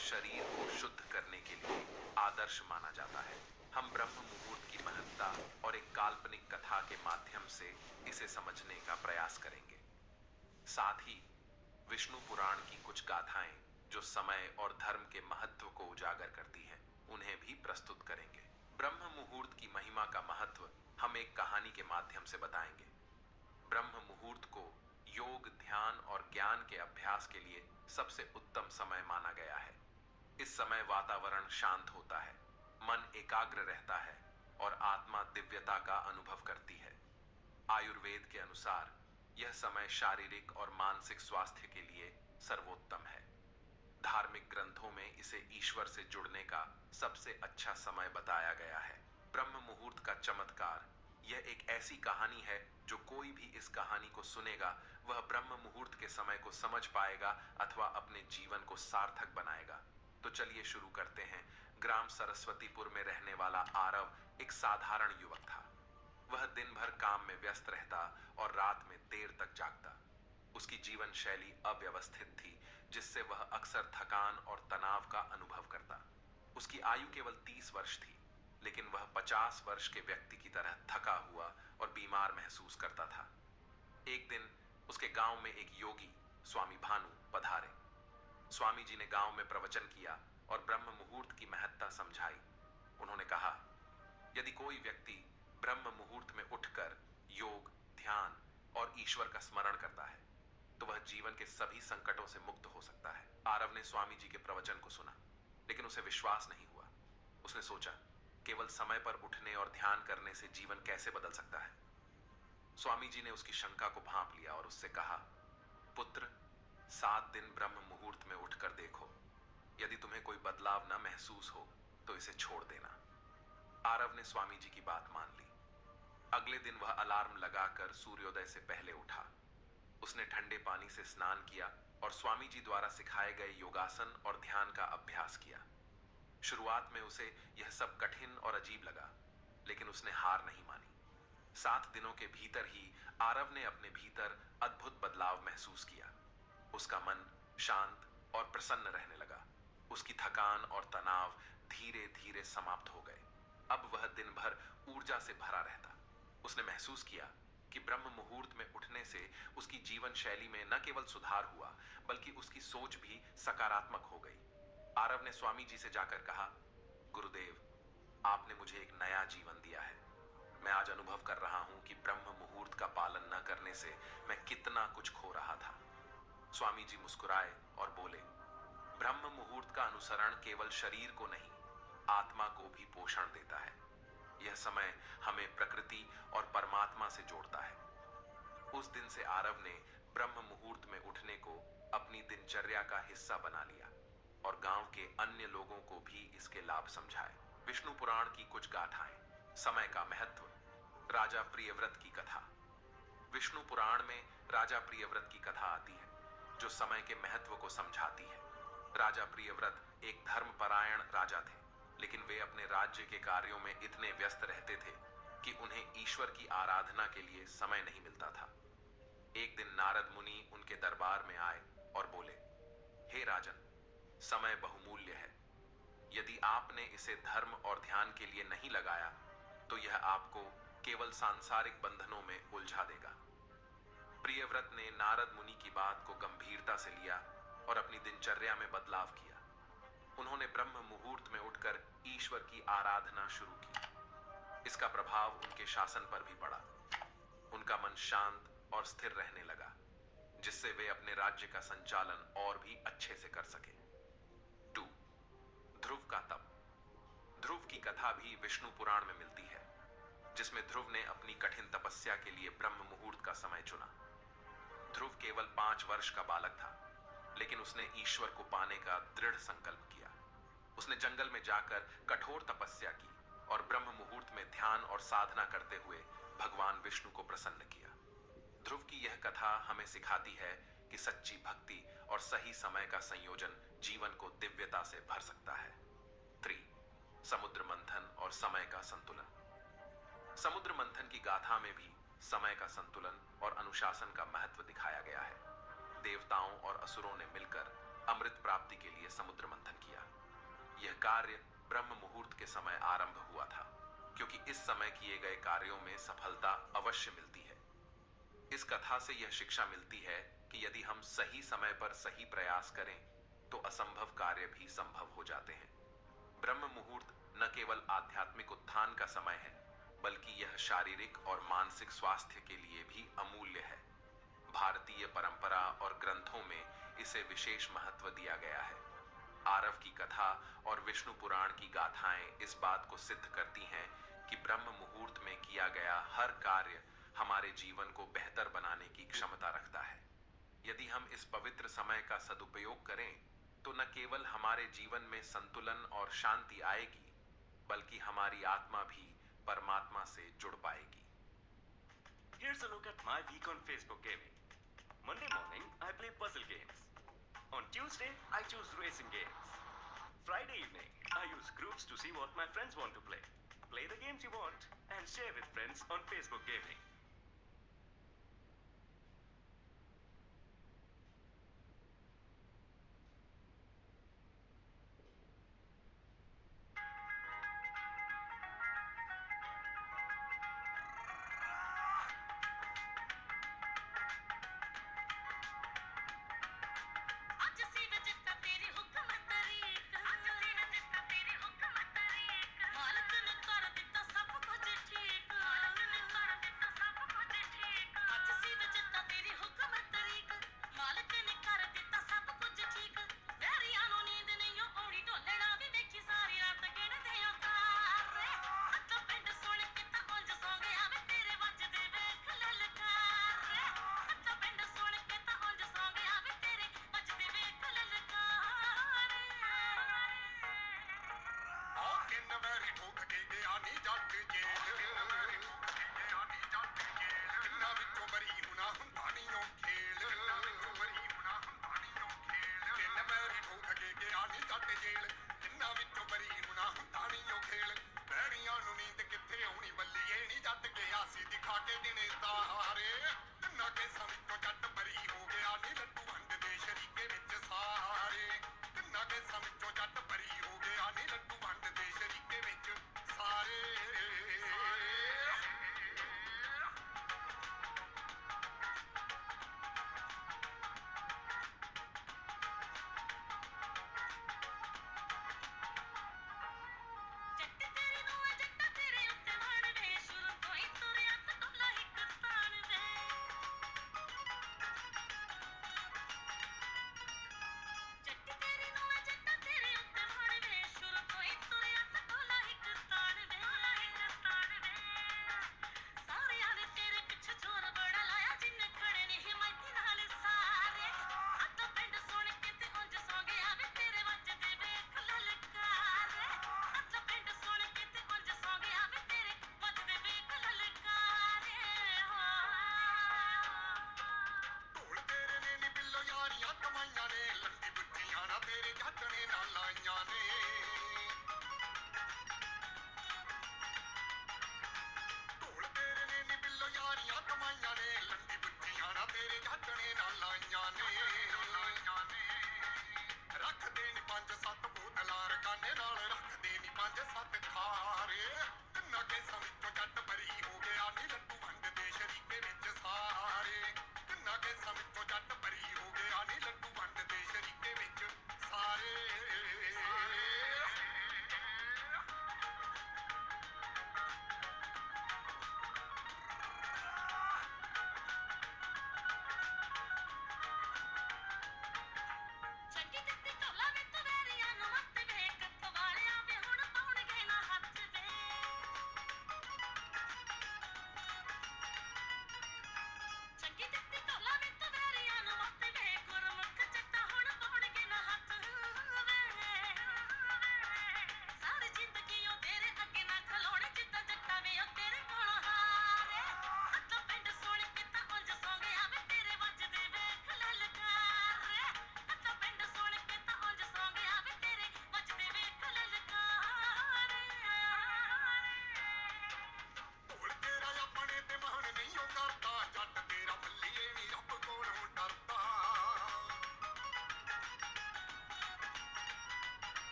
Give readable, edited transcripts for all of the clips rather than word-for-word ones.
शरीर को शुद्ध करने के लिए आदर्श माना जाता है। हम ब्रह्म मुहूर्त की महत्ता और एक काल्पनिक कथा के माध्यम से इसे समझने का प्रयास करेंगे। साथ ही विष्णु पुराण की कुछ गाथाएं जो समय और धर्म के महत्व को उजागर करती हैं, उन्हें भी प्रस्तुत करेंगे। ब्रह्म मुहूर्त की महिमा का महत्व हम एक कहानी के माध्यम से बताएंगे। ब्रह्म मुहूर्त को योग, ध्यान और ज्ञान के अभ्यास के लिए सबसे उत्तम समय माना गया है। इस समय वातावरण शांत होता है, मन एकाग्र रहता है और आत्मा दिव्यता का अनुभव करती है। आयुर्वेद के अनुसार यह समय शारीरिक और मानसिक स्वास्थ्य के लिए सर्वोत्तम है। धार्मिक ग्रंथों में इसे ईश्वर से जुड़ने का सबसे अच्छा समय बताया गया है। ब्रह्म मुहूर्त का चमत्कार, यह एक ऐसी कहानी है जो कोई भी इस कहानी को सुनेगा वह ब्रह्म मुहूर्त के समय को समझ पाएगा अथवा अपने जीवन को सार्थक बनाएगा। तो चलिए शुरू करते हैं। ग्राम सरस्वतीपुर में रहने वाला आरव एक साधारण युवक था। वह दिन भर काम में व्यस्त रहता और रात में देर तक जागता। उसकी जीवन शैली अव्यवस्थित थी, जिससे वह अक्सर थकान और तनाव का अनुभव करता। उसकी आयु केवल 30 वर्ष थी, लेकिन वह 50 वर्ष के व्यक्ति की तरह थका हुआ और बीमार महसूस करता था। एक दिन उसके गांव में एक योगी स्वामी भानु पधारे। स्वामी जी ने गांव में प्रवचन किया और ब्रह्म मुहूर्त की महत्ता समझाई। उन्होंने कहा, यदि कोई व्यक्ति ब्रह्म मुहूर्त में उठकर योग, ध्यान और ईश्वर का स्मरण करता है तो वह जीवन के सभी संकटों से मुक्त हो सकता है। आरव ने स्वामी जी के प्रवचन को सुना, लेकिन उसे विश्वास नहीं हुआ। उसने सोचा, केवल समय पर उठने और ध्यान करने से जीवन कैसे बदल सकता है। स्वामी जी ने उसकी शंका को भांप लिया और उससे कहा, पुत्र, 7 दिन ब्रह्म मुहूर्त में उठकर देखो। यदि तुम्हें कोई बदलाव न महसूस हो तो इसे छोड़ देना। आरव ने स्वामी जी की बात मान ली। अगले दिन वह अलार्म लगाकर सूर्योदय से पहले उठा। उसने ठंडे पानी से स्नान किया और स्वामी जी द्वारा सिखाए गए योगासन और ध्यान का अभ्यास किया। शुरुआत में उसे यह सब कठिन और अजीब लगा, लेकिन उसने हार नहीं मानी। 7 दिनों के भीतर ही आरव ने अपने भीतर अद्भुत बदलाव महसूस किया। उसका मन शांत और प्रसन्न रहने लगा। उसकी थकान और तनाव धीरे धीरे समाप्त हो गए। अब वह दिन भर ऊर्जा से भरा रहता। उसने महसूस किया कि ब्रह्म मुहूर्त में उठने से उसकी जीवन शैली में न केवल सुधार हुआ, बल्कि उसकी सोच भी सकारात्मक हो गई। आरव ने स्वामी जी से जाकर कहा, गुरुदेव, आपने मुझे एक नया जीवन दिया है। मैं आज अनुभव कर रहा हूं कि ब्रह्म मुहूर्त का पालन न करने से मैं कितना कुछ खो रहा था। स्वामी जी मुस्कुराए और बोले, ब्रह्म मुहूर्त का अनुसरण केवल शरीर को नहीं, आत्मा को भी पोषण देता है। यह समय हमें प्रकृति और परमात्मा से जोड़ता है। उस दिन से आरव ने ब्रह्म मुहूर्त में उठने को अपनी दिनचर्या का हिस्सा बना लिया और गांव के अन्य लोगों को भी इसके लाभ समझाए। विष्णु पुराण की कुछ गाथाएं। समय का महत्व। राजा प्रियव्रत की कथा। विष्णु पुराण में राजा प्रियव्रत की कथा आती है, जो समय के महत्व को समझाती है। राजा प्रियव्रत एक धर्मपरायण राजा थे, लेकिन वे अपने राज्य के कार्यों में इतने व्यस्त रहते थे कि उन्हें ईश्वर की आराधना के लिए समय नहीं मिलता था। एक दिन नारद मुनि उनके दरबार में आए और बोले, हे राजन, समय बहुमूल्य है। यदि आपने इसे धर्म और ध्यान के लिए नहीं लगाया तो यह आपको केवल सांसारिक बंधनों में उलझा देगा। प्रियव्रत ने नारद मुनि की बात को गंभीरता से लिया और अपनी दिनचर्या में बदलाव किया। उन्होंने ब्रह्म मुहूर्त में उठकर ईश्वर की आराधना शुरू की। इसका प्रभाव उनके शासन पर भी पड़ा। उनका मन शांत और स्थिर रहने लगा, जिससे वे अपने राज्य का संचालन और भी अच्छे से कर सके। 2. ध्रुव का तप। ध्रुव की कथा भी विष्णु पुराण में मिलती है, जिसमें ध्रुव ने अपनी कठिन तपस्या के लिए ब्रह्म मुहूर्त का समय चुना। ध्रुव केवल 5 वर्ष का बालक था, लेकिन उसने ईश्वर को पाने का दृढ़ संकल्प किया। उसने जंगल में जाकर कठोर तपस्या की और ब्रह्म मुहूर्त में ध्यान और साधना करते हुए भगवान विष्णु को प्रसन्न किया। ध्रुव की यह कथा हमें सिखाती है कि सच्ची भक्ति और सही समय का संयोजन जीवन को दिव्यता से भर सकता है। 3. समुद्र मंथन और समय का संतुलन। समुद्र मंथन की गाथा में भी समय का संतुलन और अनुशासन का महत्व दिखाया गया है। देवताओं और असुरों ने मिलकर अमृत प्राप्ति के लिए समुद्र मंथन किया। यह कार्य ब्रह्म मुहूर्त के समय आरंभ हुआ था, क्योंकि इस समय किए गए कार्यों में सफलता अवश्य मिलती है। इस कथा से यह शिक्षा मिलती है कि यदि हम सही समय पर सही प्रयास करें तो असंभव कार्य भी संभव हो जाते हैं। ब्रह्म मुहूर्त न केवल आध्यात्मिक उत्थान का समय है, बल्कि यह शारीरिक और मानसिक स्वास्थ्य के लिए भी अमूल्य है। भारतीय परंपरा और ग्रंथों में इसे विशेष महत्व दिया गया है। आरव की कथा और विष्णु पुराण की गाथाएं इस बात को सिद्ध करती हैं कि ब्रह्म मुहूर्त में किया गया हर कार्य हमारे जीवन को बेहतर बनाने की क्षमता रखता है। यदि हम इस पवित्र समय का सदुपयोग करें तो न केवल हमारे जीवन में संतुलन और शांति आएगी, बल्कि हमारी आत्मा भी परमात्मा से जुड़ पाएगी। Here's a look at my week on Facebook gaming. Monday morning, I play puzzle games. On Tuesday, I choose racing games. Friday evening, I use groups to see what my friends want to play. Play the games you want and share with friends on Facebook gaming.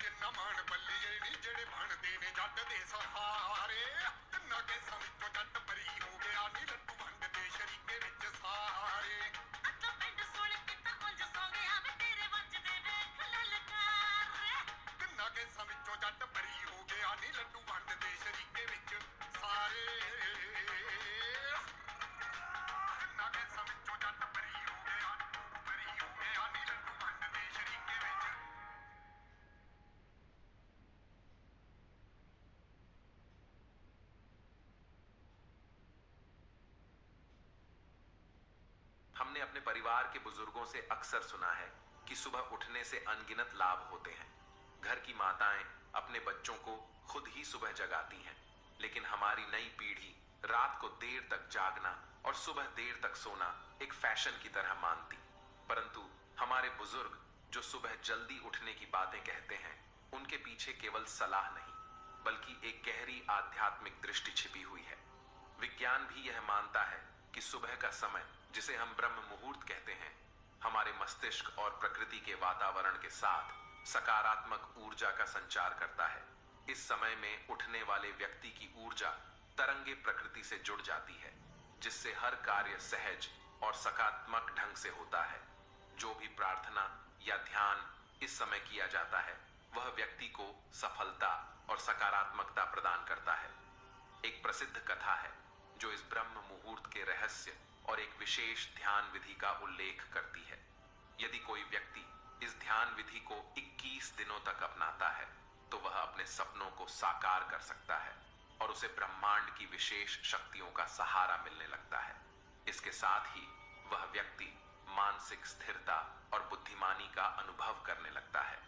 ਜਿੰਨਾ ਮਾਣ ਬੱਲੀਏ ਨੀ ਜਿਹੜੇ ਬਣਦੇ ਨੇ ਜੱਟ ਦੇ ਸਹਾਰੇ ਤਿੰਨਾਂ ਕੇਸਾਂ ਵਿੱਚੋਂ ਜੱਟ ਬਰੀ ਹੋ ਗਿਆ ਨੀ ਲੱਡੂ ਵੰਡਦੇ ਸ਼ਰੀਕੇ ਵਿੱਚ ਸਾਰੇ ਅੱਧਾ ਪਿੰਡ ਸੁਣ ਕੇ ਤਾਂ ਉਂਝ ਸੌਂ ਗਿਆ ਵੇ ਤੇਰੇ ਵੱਜਦੇ ਵੇਖ ਲਲਕਾਰ ਤਿੰਨਾਂ ਕੇਸਾਂ ਵਿੱਚੋਂ ਜੱਟ ਬਰੀ ਹੋ ਗਿਆ ਨੀ ਲੱਡੂ ਵੰਡਦੇ ਸ਼ਰੀਕੇ ਵਿੱਚ ਸਾਰੇ ਤਿੰਨਾਂ ਕੇਸਾਂ ਵਿੱਚੋਂ ਜੱਟ ਬਰੀ ਹੋ ਗਿਆ ਨੀ ਲੱਡੂ ਵੰਡਦੇ ਸ਼ਰੀਕੇ ਵਿੱਚ हमने अपने परिवार के बुजुर्गों से अक्सर सुना है कि सुबह उठने से अनगिनत लाभ होते हैं। घर की माताएं अपने बच्चों को खुद ही सुबह जगाती हैं, लेकिन हमारी नई पीढ़ी रात को देर तक जागना और सुबह देर तक सोना एक फैशन की तरह मानती। परंतु हमारे बुजुर्ग जो सुबह जल्दी उठने की बातें कहते हैं, उनके पीछे केवल सलाह नहीं, बल्कि एक गहरी आध्यात्मिक दृष्टि छिपी हुई है। विज्ञान भी यह मानता है कि सुबह का समय, जिसे हम ब्रह्म मुहूर्त कहते हैं, हमारे मस्तिष्क और प्रकृति के वातावरण के साथ सकारात्मक ऊर्जा का संचार करता है। इस समय में उठने वाले व्यक्ति की ऊर्जा तरंगे प्रकृति से जुड़ जाती है, जिससे हर कार्य सहज और सकारात्मक ढंग से होता है। जो भी प्रार्थना या ध्यान इस समय किया जाता है, वह व्यक्ति को सफलता और सकारात्मकता प्रदान करता है। एक प्रसिद्ध कथा है जो इस ब्रह्म मुहूर्त के रहस्य और एक विशेष ध्यान विधि का उल्लेख करती है। यदि कोई व्यक्ति इस ध्यान विधि को 21 दिनों तक अपनाता है, तो वह अपने सपनों को साकार कर सकता है और उसे ब्रह्मांड की विशेष शक्तियों का सहारा मिलने लगता है। इसके साथ ही वह व्यक्ति मानसिक स्थिरता और बुद्धिमानी का अनुभव करने लगता है।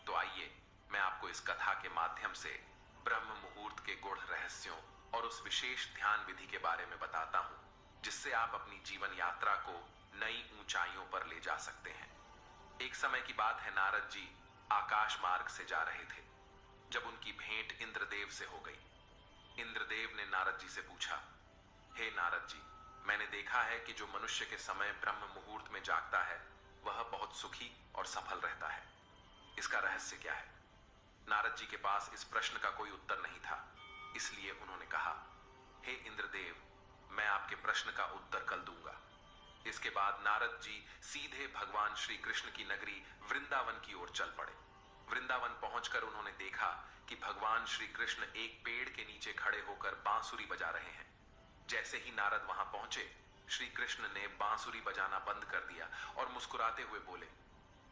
तो आइए मैं आपको इस कथा के माध्यम से ब्रह्म मुहूर्त के गूढ़ रहस्यों और उस विशेष ध्यान विधि के बारे में बताता हूं, जिससे आप अपनी जीवन यात्रा को नई ऊंचाइयों पर ले जा सकते हैं। एक समय की बात है, नारद जी आकाश मार्ग से जा रहे थे जब उनकी भेंट इंद्रदेव से हो गई। इंद्रदेव ने नारद जी से पूछा, हे नारद जी, मैंने देखा है कि जो मनुष्य के समय ब्रह्म मुहूर्त में जागता है, वह बहुत सुखी और सफल रहता है। इसका रहस्य क्या है? नारद जी के पास इस प्रश्न का कोई उत्तर नहीं था, इसलिए उन्होंने कहा, हे इंद्रदेव, मैं आपके प्रश्न का उत्तर कल दूंगा। इसके बाद नारद जी सीधे भगवान श्री कृष्ण की नगरी वृंदावन की ओर चल पड़े। वृंदावन पहुंचकर उन्होंने देखा कि भगवान श्री कृष्ण एक पेड़ के नीचे खड़े होकर बांसुरी बजा रहे हैं। जैसे ही नारद वहां पहुंचे, श्री कृष्ण ने बांसुरी बजाना बंद कर दिया और मुस्कुराते हुए बोले,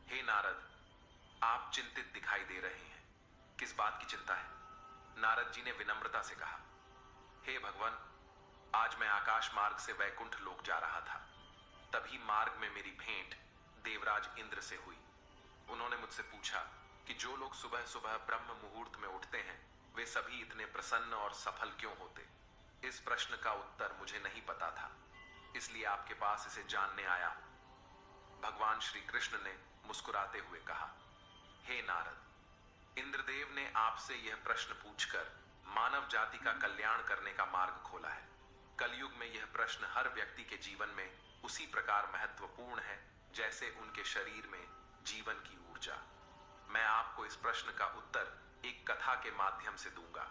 हे नारद, आप चिंतित दिखाई दे रहे हैं, किस बात की चिंता है? नारद जी ने विनम्रता से कहा, हे भगवान, आज मैं आकाश मार्ग से वैकुंठ लोक जा रहा था। तभी मार्ग में मेरी भेंट देवराज इंद्र से हुई। उन्होंने मुझसे पूछा कि जो लोग सुबह सुबह ब्रह्म मुहूर्त में उठते हैं, वे सभी इतने प्रसन्न और सफल क्यों होते? इस प्रश्न का उत्तर मुझे नहीं पता था, इसलिए आपके पास इसे जानने आया हूं। भगवान श्री कृष्ण ने मुस्कुराते हुए कहा, हे नारद, इंद्रदेव ने आपसे यह प्रश्न पूछकर मानव जाति का कल्याण करने का मार्ग खोला है। कलयुग में यह प्रश्न हर व्यक्ति के जीवन में उसी प्रकार महत्वपूर्ण है जैसे उनके शरीर में जीवन की ऊर्जा। मैं आपको इस प्रश्न का उत्तर एक कथा के माध्यम से दूंगा।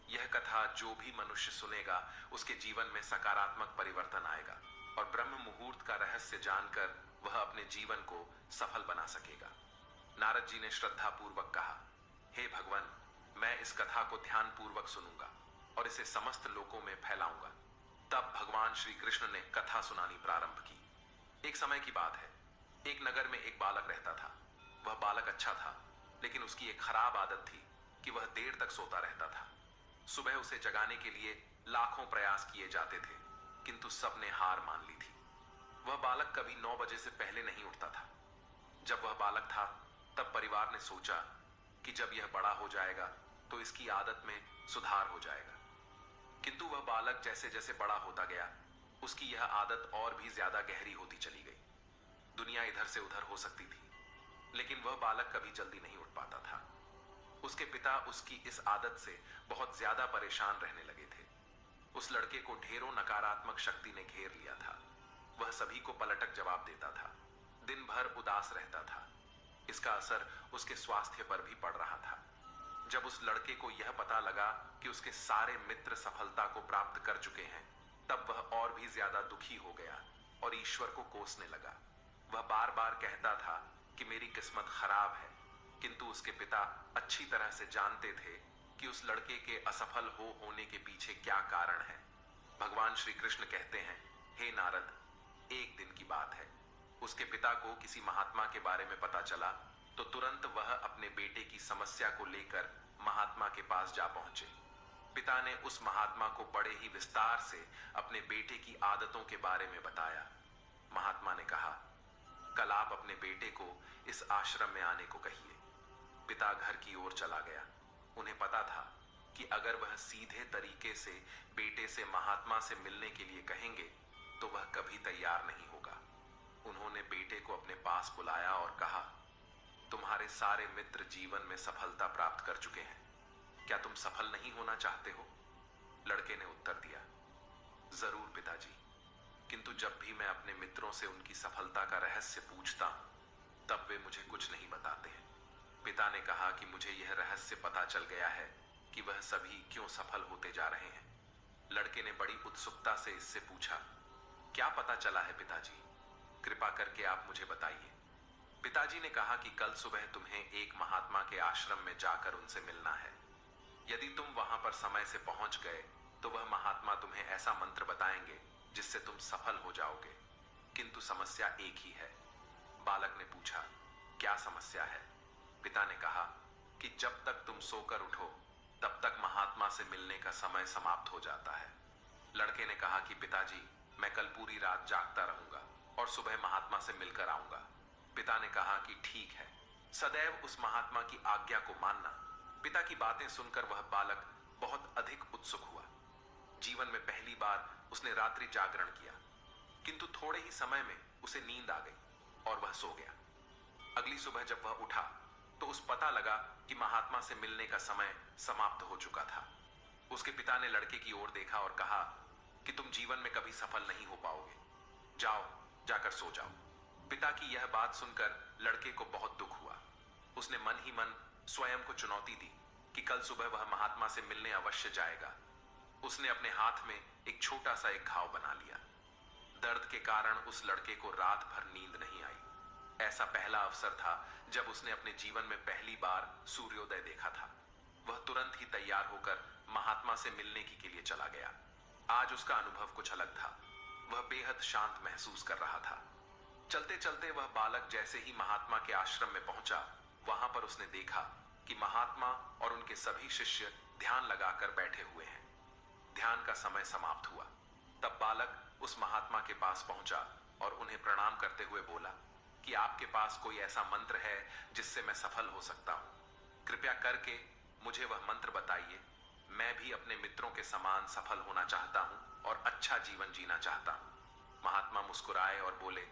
यह कथा जो भी मनुष्य सुनेगा, उसके जीवन में सकारात्मक परिवर्तन आएगा और ब्रह्म मुहूर्त का रहस्य जानकर वह अपने जीवन को सफल बना सकेगा। नारद जी ने श्रद्धा पूर्वक कहा, हे भगवान, मैं इस कथा को ध्यान पूर्वक सुनूंगा और इसे समस्त लोकों में फैलाऊंगा। तब भगवान श्री कृष्ण ने कथा सुनानी प्रारंभ की। एक समय की बात है, एक नगर में एक बालक रहता था। वह बालक अच्छा था, लेकिन उसकी एक खराब आदत थी कि वह देर तक सोता रहता था। सुबह उसे जगाने के लिए लाखों प्रयास किए जाते थे, किंतु सबने हार मान ली थी। वह बालक कभी 9 बजे से पहले नहीं उठता था। जब वह बालक था, तब परिवार ने सोचा कि जब यह बड़ा हो जाएगा तो इसकी आदत में सुधार हो जाएगा। किंतु वह बालक जैसे जैसे बड़ा होता गया, उसकी यह आदत और भी ज्यादा गहरी होती चली गई। दुनिया इधर से उधर हो सकती थी, लेकिन वह बालक कभी जल्दी नहीं उठ पाता था। उसके पिता उसकी इस आदत से बहुत ज्यादा परेशान रहने लगे थे। उस लड़के को ढेरों नकारात्मक शक्ति ने घेर लिया था। वह सभी को पलटक जवाब देता था, दिन भर उदास रहता था। इसका असर उसके स्वास्थ्य पर भी पड़ रहा था। जब उस लड़के को यह पता लगा कि उसके सारे मित्र सफलता को प्राप्त कर चुके हैं, तब वह और भी ज्यादा दुखी हो गया और ईश्वर को कोसने लगा। वह बार बार कहता था कि मेरी किस्मत खराब है, किंतु उसके पिता अच्छी तरह से जानते थे कि उस लड़के के असफल होने के पीछे क्या कारण है। भगवान श्री कृष्ण कहते हैं, हे नारद, एक दिन की बात है, उसके पिता को किसी महात्मा के बारे में पता चला तो तुरंत वह अपने बेटे की समस्या को लेकर महात्मा के पास जा पहुंचे। पिता ने उस महात्मा को बड़े ही विस्तार से अपने बेटे की आदतों के बारे में बताया। महात्मा ने कहा, कल आप अपने बेटे को इस आश्रम में आने को कहिए। पिता घर की ओर चला गया। उन्हें पता था कि अगर वह सीधे तरीके से बेटे से महात्मा से मिलने के लिए कहेंगे तो वह कभी तैयार नहीं होगा। उन्होंने बेटे को अपने पास बुलाया और कहा, तुम्हारे सारे मित्र जीवन में सफलता प्राप्त कर चुके हैं, क्या तुम सफल नहीं होना चाहते हो? लड़के ने उत्तर दिया, जरूर पिताजी, किंतु जब भी मैं अपने मित्रों से उनकी सफलता का रहस्य पूछता हूं तब वे मुझे कुछ नहीं बताते हैं। पिता ने कहा कि मुझे यह रहस्य पता चल गया है कि वह सभी क्यों सफल होते जा रहे हैं। लड़के ने बड़ी उत्सुकता से इससे पूछा, क्या पता चला है पिताजी? कृपा करके आप मुझे बताइए। पिताजी ने कहा कि कल सुबह तुम्हें एक महात्मा के आश्रम में जाकर उनसे मिलना है। यदि तुम वहां पर समय से पहुंच गए तो वह महात्मा तुम्हें ऐसा मंत्र बताएंगे जिससे तुम सफल हो जाओगे, किंतु समस्या एक ही है। बालक ने पूछा, क्या समस्या है? पिता ने कहा कि जब तक तुम सोकर उठो तब तक महात्मा से मिलने का समय समाप्त हो जाता है। लड़के ने कहा कि पिताजी, मैं कल पूरी रात जागता रहूंगा और सुबह महात्मा से मिलकर आऊंगा। पिता ने कहा कि ठीक है, सदैव उस महात्मा की आज्ञा को मानना। पिता की बातें सुनकर वह बालक बहुत अधिक उत्सुक हुआ। जीवन में पहली बार उसने रात्रि जागरण किया, किंतु थोड़े ही समय में उसे नींद आ गई और वह सो गया। अगली सुबह जब वह उठा तो उस पता लगा कि महात्मा से मिलने का समय समाप्त हो चुका था। उसके पिता ने लड़के की ओर देखा और कहा कि तुम जीवन में कभी सफल नहीं हो पाओगे, जाओ जाकर सो जाओ। पिता की यह बात सुनकर लड़के को बहुत दुख हुआ। उसने मन ही मन स्वयं को चुनौती दी कि कल सुबह वह महात्मा से मिलने अवश्य जाएगा। उसने अपने हाथ में एक छोटा सा एक घाव बना लिया। दर्द के कारण उस लड़के को रात भर नींद नहीं आई। ऐसा पहला अवसर था जब उसने अपने जीवन में पहली बार सूर्योदय देखा था। वह तुरंत ही तैयार होकर महात्मा से मिलने के लिए चला गया। आज उसका अनुभव कुछ अलग था। वह बेहद शांत महसूस कर रहा था। चलते चलते वह बालक जैसे ही महात्मा के आश्रम में पहुंचा, वहां पर उसने देखा कि महात्मा और उनके सभी शिष्य ध्यान लगाकर बैठे हुए हैं। ध्यान का समय समाप्त हुआ। तब बालक उस महात्मा के पास पहुंचा और उन्हें प्रणाम करते हुए बोला कि आपके पास कोई ऐसा मंत्र है जिससे मैं सफल हो सकता हूं? कृपया करके मुझे वह मंत्र बताइए। मैं भी अपने मित्रों के समान सफल होना चाहता हूं और अच्छा जीवन जीना चाहता हूं। महात्मा मुस्कुराए और बोले,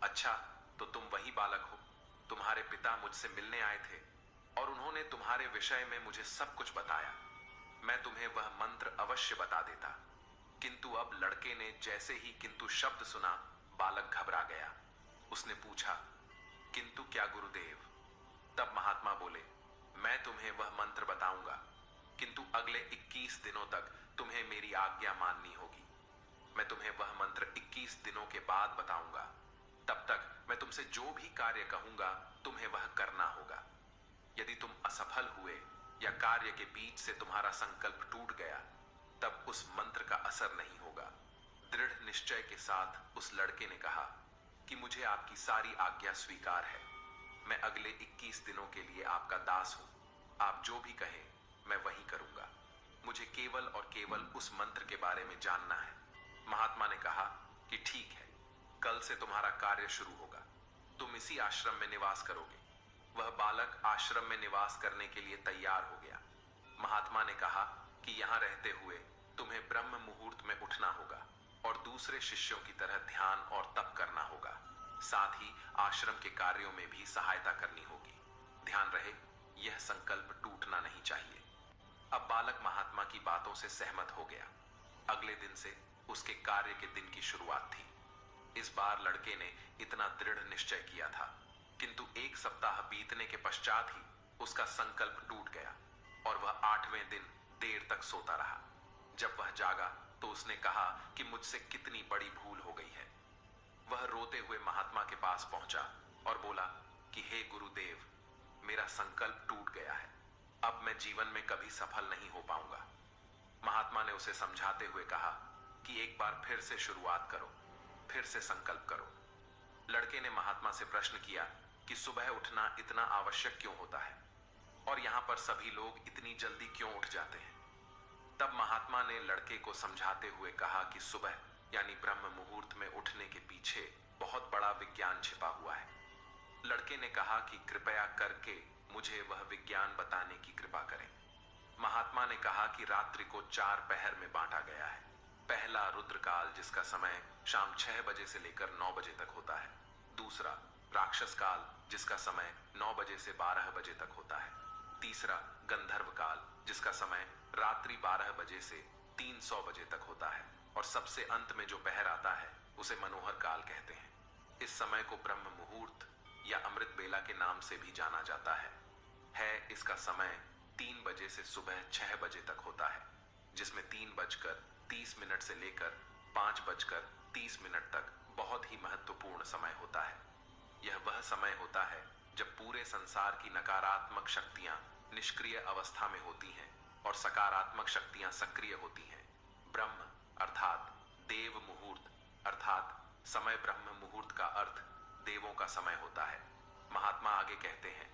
अच्छा, तो तुम वही बालक हो। तुम्हारे पिता मुझसे मिलने आए थे और उन्होंने तुम्हारे विषय में मुझे सब कुछ बताया। मैं तुम्हें वह मंत्र अवश्य बता देता। किंतु अब लड़के ने जैसे ही किंतु शब्द सुना, बालक घबरा गया। उसने पूछा, किंतु क्या गुरुदेव? तब महात्मा बोले, मैं तुम्हें वह मंत्र बताऊंगा, किंतु अगले 21 दिनों तक तुम्हें मेरी आज्ञा माननी होगी। मैं तुम्हें वह मंत्र 21 दिनों के बाद बताऊंगा। तब तक मैं तुमसे जो भी कार्य कहूंगा तुम्हें वह करना होगा। यदि तुम असफल हुए या कार्य के बीच से तुम्हारा संकल्प टूट गया, तब उस मंत्र का असर नहीं होगा। दृढ़ निश्चय के साथ उस लड़के ने कहा कि मुझे आपकी सारी आज्ञा स्वीकार है। मैं अगले 21 दिनों के लिए आपका दास हूं। आप जो भी कहें मैं वही करूंगा। मुझे केवल और केवल उस मंत्र के बारे में जानना है। महात्मा ने कहा कि ठीक है, कल से तुम्हारा कार्य शुरू होगा। तुम इसी आश्रम में निवास करोगे। वह बालक आश्रम में निवास करने के लिए तैयार हो गया। महात्मा ने कहा कि यहां रहते हुए तुम्हें ब्रह्म मुहूर्त में उठना होगा और दूसरे शिष्यों की तरह ध्यान और तप करना होगा। साथ ही आश्रम के कार्यों में भी सहायता करनी होगी। ध्यान रहे, यह संकल्प टूटना नहीं चाहिए। अब बालक महात्मा की बातों से सहमत हो गया। अगले दिन से उसके कार्य के दिन की शुरुआत थी। इस बार लड़के ने इतना दृढ़ निश्चय किया था किंतु 1 सप्ताह बीतने के पश्चात ही उसका संकल्प टूट गया और वह 8वें दिन देर तक सोता रहा। जब वह जागा तो उसने कहा कि मुझसे कितनी बड़ी भूल हो गई है। वह रोते हुए महात्मा के पास पहुंचा और बोला कि हे गुरुदेव, मेरा संकल्प टूट गया है, अब मैं जीवन में कभी सफल नहीं हो पाऊंगा। महात्मा ने उसे समझाते हुए कहा कि एक बार फिर से शुरुआत करो, फिर से संकल्प करो। लड़के ने महात्मा से प्रश्न किया कि सुबह उठना इतना आवश्यक क्यों होता है और यहां पर सभी लोग इतनी जल्दी क्यों उठ जाते हैं। तब महात्मा ने लड़के को समझाते हुए कहा कि सुबह यानी ब्रह्म मुहूर्त में उठने के पीछे बहुत बड़ा विज्ञान छिपा हुआ है। लड़के ने कहा कि कृपया करके मुझे वह विज्ञान बताने की कृपा करें। महात्मा ने कहा कि रात्रि को 4 पहर में बांटा गया है। पहला रुद्रकाल, जिसका समय शाम 6 बजे से लेकर 9 बजे तक होता है। दूसरा राक्षस काल, जिसका समय 9 बजे से 12 बजे तक होता है। तीसरा गंधर्व काल, जिसका समय रात्रि 12 बजे से 300 बजे तक होता है। और सबसे अंत में जो पहर आता है उसे मनोहर काल कहते हैं। इस समय को ब्रह्म मुहूर्त या अमृत बेला के नाम से भी जाना जाता है। इसका समय 3 बजे से सुबह 6 बजे तक होता है, जिसमें 3:30 से लेकर 5:30 तक बहुत ही महत्वपूर्ण समय होता है। यह वह समय होता है जब पूरे संसार की नकारात्मक शक्तियां निष्क्रिय अवस्था में होती हैं और सकारात्मक शक्तियां सक्रिय होती हैं। ब्रह्म अर्थात देव मुहूर्त अर्थात समय ब्रह्म मुहूर्त का अर्थ देवों का समय होता है। महात्मा आगे कहते हैं,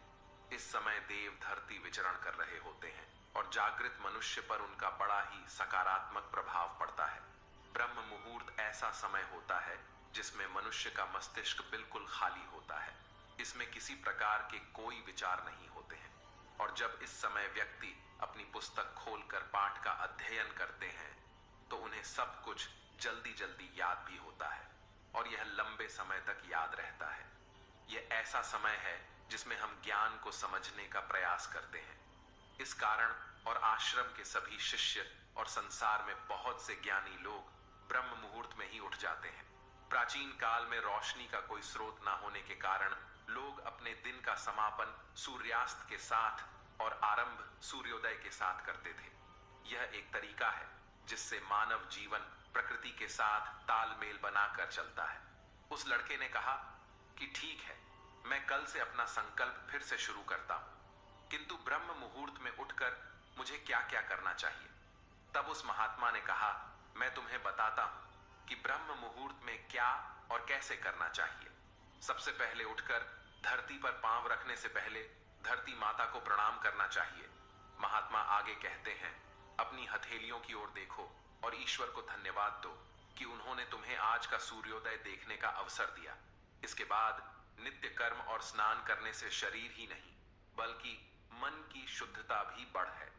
इस समय देव धरती विचरण कर रहे होते हैं और जागृत मनुष्य पर उनका बड़ा ही सकारात्मक प्रभाव पड़ता है। ब्रह्म मुहूर्त ऐसा समय होता है जिसमें मनुष्य का मस्तिष्क बिल्कुल खाली होता है। इसमें किसी प्रकार के कोई विचार नहीं होते हैं और जब इस समय व्यक्ति अपनी पुस्तक खोलकर पाठ का अध्ययन करते हैं तो उन्हें सब कुछ जल्दी जल्दी याद भी होता है और यह लंबे समय तक याद रहता है। यह ऐसा समय है जिसमें हम ज्ञान को समझने का प्रयास करते हैं। इस कारण और आश्रम के सभी शिष्य और संसार में बहुत से ज्ञानी लोग ब्रह्म मुहूर्त में ही उठ जाते हैं। प्राचीन काल में रोशनी का कोई स्रोत ना होने के कारण लोग अपने दिन का समापन सूर्यास्त के साथ और आरंभ सूर्योदय के साथ करते थे। यह एक तरीका है जिससे मानव जीवन प्रकृति के साथ तालमेल बनाकर चलता है। उस लड़के ने कहा कि ठीक है, मैं कल से अपना संकल्प फिर से शुरू करता हूं, किंतु ब्रह्म मुहूर्त में उठकर मुझे क्या क्या करना चाहिए। तब उस महात्मा ने कहा, मैं तुम्हें बताता हूं कि ब्रह्म मुहूर्त में क्या और कैसे करना चाहिए। सबसे पहले उठकर धरती पर पांव रखने से पहले धरती माता को प्रणाम करना चाहिए। महात्मा आगे कहते हैं, अपनी हथेलियों की ओर देखो और ईश्वर को धन्यवाद दो कि उन्होंने तुम्हें आज का सूर्योदय देखने का अवसर दिया। इसके बाद नित्य कर्म और स्नान करने से शरीर ही नहीं बल्कि मन की शुद्धता भी बढ़ है।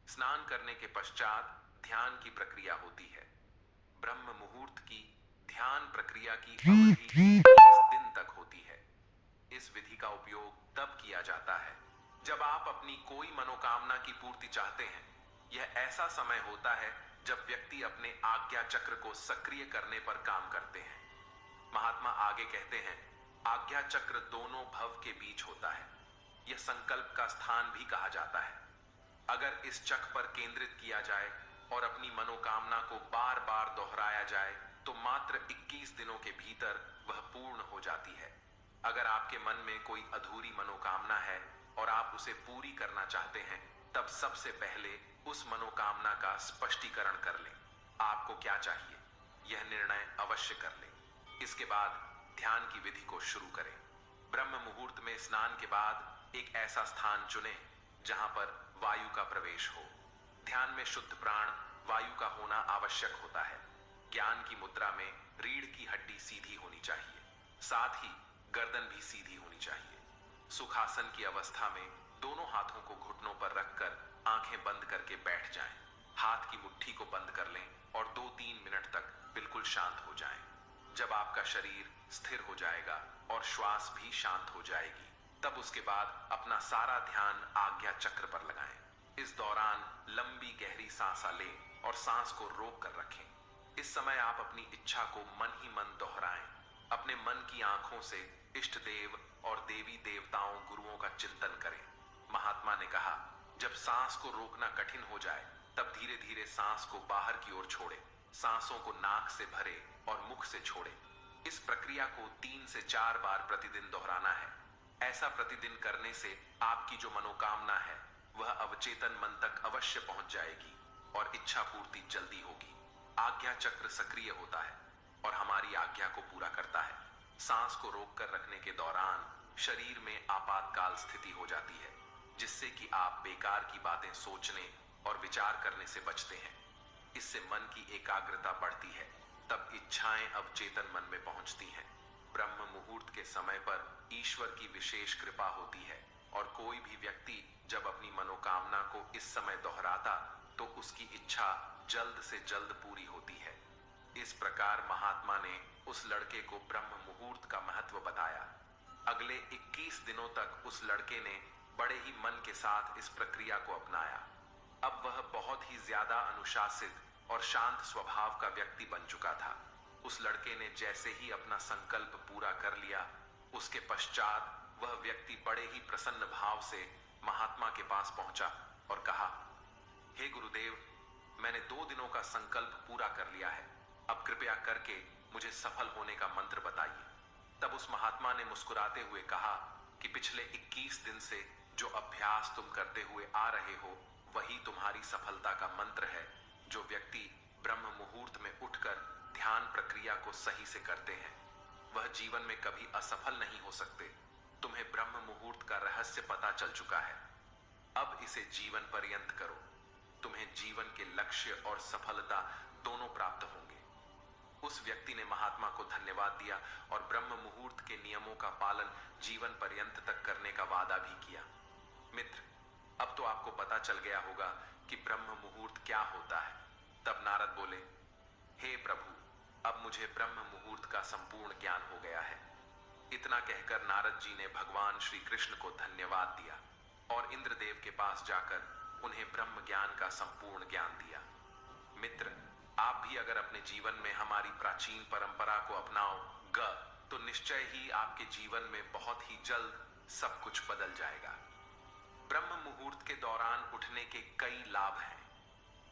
स्नान करने के पश्चात ध्यान की प्रक्रिया होती है। ब्रह्म मुहूर्त की ध्यान प्रक्रिया की अवधि 30 दिन तक होती है। इस विधि का उपयोग तब किया जाता है जब आप अपनी कोई मनोकामना की पूर्ति चाहते हैं। यह ऐसा समय होता है जब व्यक्ति अपने आज्ञा चक्र को सक्रिय करने पर काम करते हैं। महात्मा आगे कहते हैं, आज्ञा चक्र दोनों भव के बीच होता है। यह संकल्प का स्थान भी कहा जाता है। अगर इस चक्र पर केंद्रित किया जाए और अपनी मनोकामना को बार बार दोहराया जाए तो मात्र 21 दिनों के भीतर वह पूर्ण हो जाती है। अगर आपके मन में कोई अधूरी मनोकामना है और आप उसे पूरी करना चाहते हैं, तब सबसे पहले उस मनोकामना का स्पष्टीकरण कर लें। आपको क्या चाहिए, यह निर्णय अवश्य कर लें। इसके बाद ध्यान की विधि को शुरू करें। ब्रह्म मुहूर्त में स्नान के बाद एक ऐसा स्थान चुनें जहां पर वायु का प्रवेश हो। ध्यान में शुद्ध प्राण वायु का होना आवश्यक होता है। ज्ञान की मुद्रा में रीढ़ की हड्डी सीधी होनी चाहिए, साथ ही गर्दन भी सीधी होनी चाहिए। सुखासन की अवस्था में दोनों हाथों को घुटनों पर रखकर आंखें बंद करके बैठ जाएं। हाथ की मुट्ठी को बंद कर लें और 2-3 मिनट तक बिल्कुल शांत हो जाएं। जब आपका शरीर स्थिर हो जाएगा और श्वास भी शांत हो जाएगी, तब उसके बाद अपना सारा ध्यान आज्ञा चक्र पर लगाएं। इस दौरान लंबी गहरी सांसा लें और सांस को रोक कर रखें। इस समय आप अपनी इच्छा को मन ही मन दोहराएं। अपने मन की आंखों से इष्ट देव और देवी देवताओं गुरुओं का चिंतन करें। महात्मा ने कहा, जब सांस को रोकना कठिन हो जाए तब धीरे धीरे सांस को बाहर की ओर छोड़े, सांसों को नाक से भरे और मुख से छोड़े। इस प्रक्रिया को 3 से 4 बार प्रतिदिन दोहराना है। ऐसा प्रतिदिन करने से आपकी जो मनोकामना है वह अवचेतन मन तक अवश्य पहुंच जाएगी और इच्छा पूर्ति जल्दी होगी। आज्ञा चक्र सक्रिय होता है और हमारी आज्ञा को पूरा करता है। सांस को रोककर रखने के दौरान शरीर में आपातकाल स्थिति हो जाती है, जिससे कि आप बेकार की बातें सोचने और विचार करने से बचते हैं। इससे मन की एकाग्रता बढ़ती है, तब इच्छाएं अवचेतन मन में पहुंचती हैं। ब्रह्म मुहूर्त के समय पर ईश्वर की विशेष कृपा होती है और कोई भी व्यक्ति जब अपनी मनोकामना को इस समय दोहराता तो उसकी इच्छा जल्द से जल्द पूरी होती है। इस प्रकार महात्मा ने उस लड़के को ब्रह्म मुहूर्त का महत्व बताया। अगले 21 दिनों तक उस लड़के ने बड़े ही मन के साथ इस प्रक्रिया को अपनाया। अब वह बहुत ही ज्यादा अनुशासित और शांत स्वभाव का व्यक्ति बन चुका था। उस लड़के ने जैसे ही अपना संकल्प पूरा कर लिया, उसके पश्चात वह व्यक्ति बड़े ही प्रसन्न भाव से महात्मा के पास पहुंचा और कहा, हे गुरुदेव, मैंने 2 दिनों का संकल्प पूरा कर लिया है। अब कृपया करके मुझे सफल होने का मंत्र बताइए। तब उस महात्मा ने मुस्कुराते हुए कहा कि पिछले 21 दिन से जो अभ्यास तुम करते हुए आ रहे हो वही तुम्हारी सफलता का मंत्र है। जो व्यक्ति ब्रह्म मुहूर्त में उठकर ध्यान प्रक्रिया को सही से करते हैं वह जीवन में कभी असफल नहीं हो सकते। तुम्हें ब्रह्म मुहूर्त का रहस्य पता चल चुका है, अब इसे जीवन पर्यंत करो। तुम्हें जीवन के लक्ष्य और सफलता दोनों प्राप्त होंगे। उस व्यक्ति ने महात्मा को धन्यवाद दिया और ब्रह्म मुहूर्त के नियमों का पालन जीवन पर्यंत तक करने का वादा भी किया। मित्र, अब तो आपको पता चल गया होगा कि ब्रह्म मुहूर्त क्या होता है। तब नारद बोले, हे प्रभु, अब मुझे ब्रह्म मुहूर्त का संपूर्ण ज्ञान हो गया है। इतना कहकर नारद जी ने भगवान श्री कृष्ण को धन्यवाद दिया और इंद्रदेव के पास जाकर उन्हें ब्रह्म ज्ञान का संपूर्ण ज्ञान दिया। मित्र, आप भी अगर अपने जीवन में हमारी प्राचीन परंपरा को अपनाओगे तो निश्चय ही आपके जीवन में बहुत ही जल्द सब कुछ बदल जाएगा। ब्रह्म मुहूर्त के दौरान उठने के कई लाभ हैं।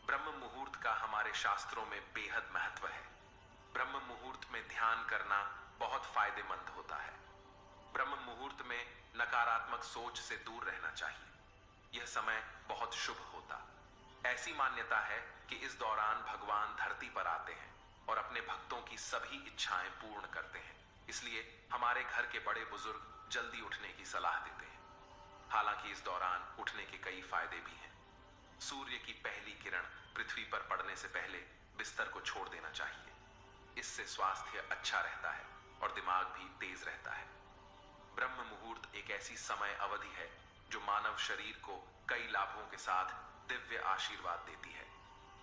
ब्रह्म मुहूर्त का हमारे शास्त्रों में बेहद महत्व है। ब्रह्म मुहूर्त में ध्यान करना बहुत फायदेमंद होता है। ब्रह्म मुहूर्त में नकारात्मक सोच से दूर रहना चाहिए। यह समय बहुत शुभ होता। ऐसी मान्यता है कि इस दौरान भगवान धरती पर आते हैं और अपने भक्तों की सभी इच्छाएं पूर्ण करते हैं। इसलिए हमारे घर के बड़े बुजुर्ग जल्दी उठने की सलाह देते हैं। हालांकि इस दौरान उठने के कई फायदे भी हैं। सूर्य की पहली किरण पृथ्वी पर पड़ने से पहले बिस्तर को छोड़ देना चाहिए। इससे स्वास्थ्य अच्छा रहता है और दिमाग भी तेज रहता है। ब्रह्म मुहूर्त एक ऐसी समय अवधि है जो मानव शरीर को कई लाभों के साथ दिव्य आशीर्वाद देती है।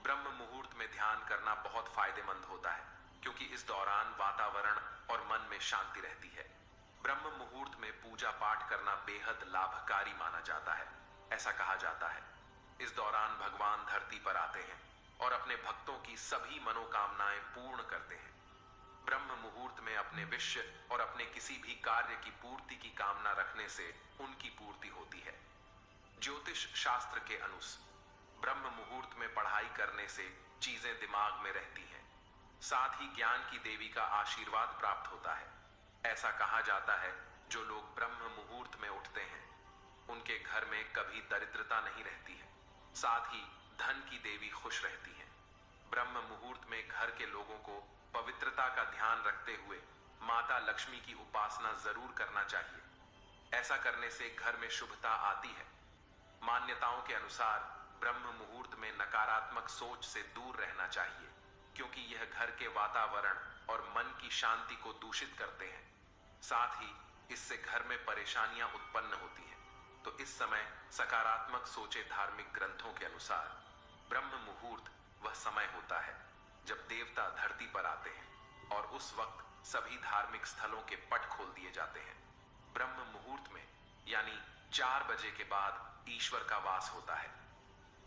ब्रह्म मुहूर्त में ध्यान करना बहुत फायदेमंद होता है क्योंकि इस दौरान वातावरण और मन में शांति रहती है। ब्रह्म मुहूर्त में पूजा पाठ करना बेहद लाभकारी माना जाता है। ऐसा कहा जाता है, इस दौरान भगवान धरती पर आते हैं और अपने भक्तों की सभी मनोकामनाएं पूर्ण करते हैं। ब्रह्म मुहूर्त में अपने विषय और अपने किसी भी कार्य की पूर्ति की कामना रखने से उनकी पूर्ति होती है। ज्योतिष शास्त्र के अनुसार ब्रह्म मुहूर्त में पढ़ाई करने से चीजें दिमाग में रहती हैं। साथ ही ज्ञान की देवी का आशीर्वाद प्राप्त होता है। ऐसा कहा जाता है, जो लोग ब्रह्म मुहूर्त में उठते हैं उनके घर में कभी दरिद्रता नहीं रहती है। साथ ही धन की देवी खुश रहती हैं। ब्रह्म मुहूर्त में घर के लोगों को पवित्रता का ध्यान रखते हुए माता लक्ष्मी की उपासना जरूर करना चाहिए। ऐसा करने से घर में शुभता आती है। मान्यताओं के अनुसार ब्रह्म मुहूर्त में नकारात्मक सोच से दूर रहना चाहिए क्योंकि यह घर के वातावरण और मन की शांति को दूषित करते हैं। साथ ही इससे घर में परेशानियां उत्पन्न होती हैं। तो इस समय सकारात्मक सोचे। धार्मिक ग्रंथों के अनुसार ब्रह्म मुहूर्त वह समय होता है जब देवता धरती पर आते हैं और उस वक्त सभी धार्मिक स्थलों के पट खोल दिए जाते हैं। ब्रह्म मुहूर्त में यानी 4 बजे के बाद ईश्वर का वास होता है।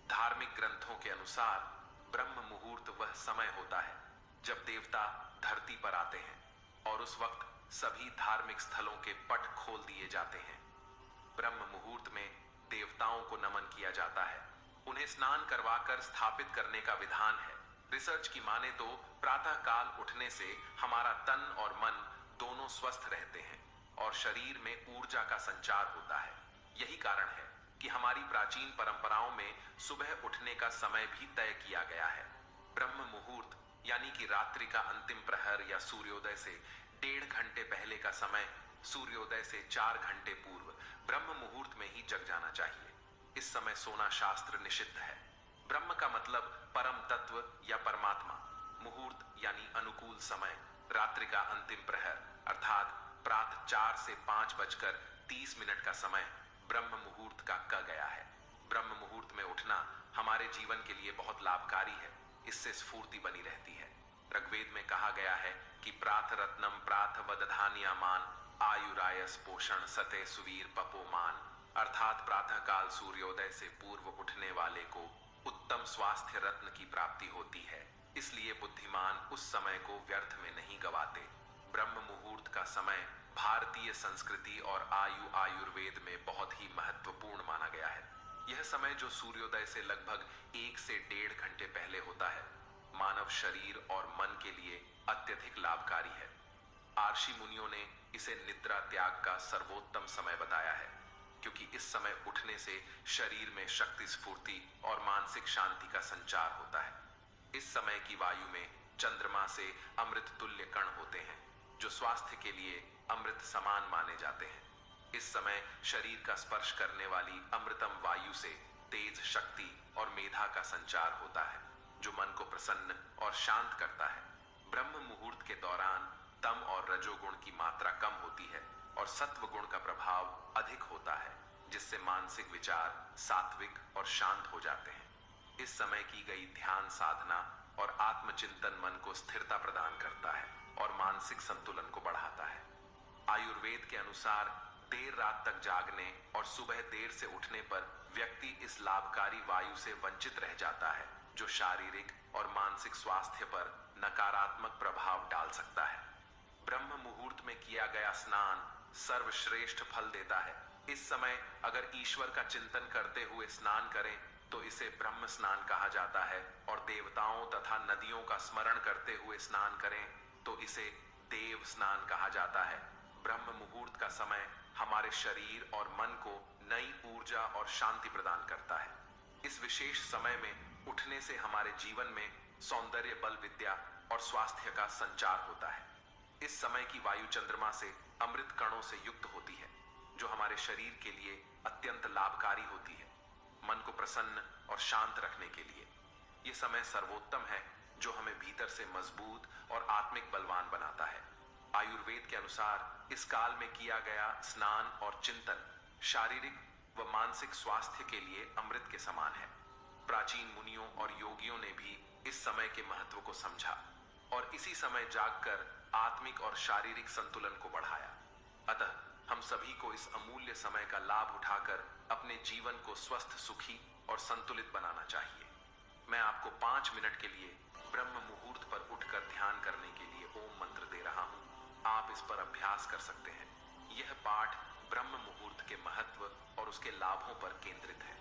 धार्मिक ग्रंथों के अनुसार ब्रह्म मुहूर्त वह समय होता है जब देवता धरती पर आते हैं और उस वक्त सभी धार्मिक स्थलों के पट खोल दिए जाते हैं। ब्रह्म मुहूर्त में देवताओं को नमन किया जाता है। उन्हें स्नान करवाकर स्थापित करने का विधान है। रिसर्च की माने तो प्रातः काल उठने से हमारा तन और मन दोनों स्वस्थ रहते हैं और शरीर में ऊर्जा का संचार होता है। यही कारण है कि हमारी प्राचीन परंपराओं में सुबह उठने का समय भी तय किया गया है। ब्रह्म मुहूर्त यानी कि रात्रि का अंतिम प्रहर या सूर्योदय से 1.5 घंटे पहले का समय, सूर्योदय से 4 घंटे पूर्व ब्रह्म मुहूर्त में ही जग जाना चाहिए। इस समय सोना शास्त्र निषिद्ध है। ब्रह्म का मतलब परम तत्व या परमात्मा। मुहूर्त यानी अनुकूल समय, रात्रि का अंतिम प्रहर अर्थात प्रातः 4 से 5:30 का समय ब्रह्म मुहूर्त का कहा गया है। ब्रह्म मुहूर्त में उठना हमारे जीवन के लिए बहुत लाभकारी है। इससे स्फूर्ति बनी रहती है। ऋग्वेद में कहा गया है कि प्रातः रत्नम प्रातः वदधान्यमान आयुरायस पोषण सते सुवीर पपोमान, अर्थात प्रातः काल सूर्योदय से पूर्व उठने वाले को उत्तम स्वास्थ्य रत्न की प्राप्ति होती है। इसलिए बुद्धिमान उस समय को व्यर्थ में नहीं गवाते। ब्रह्म मुहूर्त का समय भारतीय संस्कृति और आयुर्वेद में बहुत ही महत्वपूर्ण माना गया है। यह समय जो सूर्योदय से लगभग 1 से 1.5 घंटे पहले होता है, मानव शरीर और मन के लिए अत्यधिक लाभकारी है। आर्षि मुनियों ने इसे निद्रा त्याग का सर्वोत्तम समय बताया है, क्योंकि इस समय उठने से शरीर में शक्ति, स्फूर्ति और मानसिक शांति का संचार होता है। इस समय की वायु में चंद्रमा से अमृत तुल्य कण होते हैं, जो स्वास्थ्य के लिए अमृत समान माने जाते हैं। इस समय शरीर का स्पर्श करने वाली अमृतम वायु से तेज, शक्ति और मेधा का संचार होता है, जो मन को प्रसन्न और शांत करता है। ब्रह्म मुहूर्त के दौरान तम और रजोगुण की मात्रा कम होती है और सत्व गुण का प्रभाव अधिक होता है, जिससे मानसिक विचार सात्विक और शांत हो जाते हैं। इस समय की गई ध्यान साधना और आत्मचिंतन मन को स्थिरता प्रदान करता है और मानसिक संतुलन को बढ़ाता है। आयुर्वेद के अनुसार देर रात तक जागने और सुबह देर से उठने पर व्यक्ति इस लाभकारी वायु से वंचित रह जाता है, जो शारीरिक और मानसिक स्वास्थ्य पर नकारात्मक प्रभाव डाल सकता है। ब्रह्म मुहूर्त में किया गया स्नान सर्वश्रेष्ठ फल देता है। इस समय अगर ईश्वर का चिंतन करते हुए स्नान करें तो इसे ब्रह्म स्नान कहा जाता है, और देवताओं तथा नदियों का स्मरण करते हुए स्नान करें तो इसे देव स्नान कहा जाता है। ब्रह्म मुहूर्त का समय हमारे शरीर और मन को नई ऊर्जा और शांति प्रदान करता है। इस विशेष समय में उठने से हमारे जीवन में सौंदर्य, बल, विद्या और स्वास्थ्य का संचार होता है। इस समय की वायु चंद्रमा से अमृत कणों से युक्त होती है, जो हमारे शरीर के लिए अत्यंत लाभकारी होती है, मन को प्रसन्न और शांत रखने के लिए। यह समय सर्वोत्तम है, जो हमें भीतर से मजबूत और आत्मिक बलवान बनाता है। आयुर्वेद के अनुसार इस काल में किया गया स्नान और चिंतन शारीरिक व मानसिक स्वास्थ्य के लिए अमृत के समान है। प्राचीन मुनियों और योगियों ने भी इस समय के महत्व को समझा और इसी समय जागकर आत्मिक और शारीरिक संतुलन को बढ़ाया। अतः हम सभी को इस अमूल्य समय का लाभ उठाकर अपने जीवन को स्वस्थ, सुखी और संतुलित बनाना चाहिए। मैं आपको 5 मिनट के लिए ब्रह्म मुहूर्त पर उठकर ध्यान करने के लिए ओम मंत्र दे रहा हूं। आप इस पर अभ्यास कर सकते हैं। यह पाठ ब्रह्म मुहूर्त के महत्व और उसके लाभों पर केंद्रित है।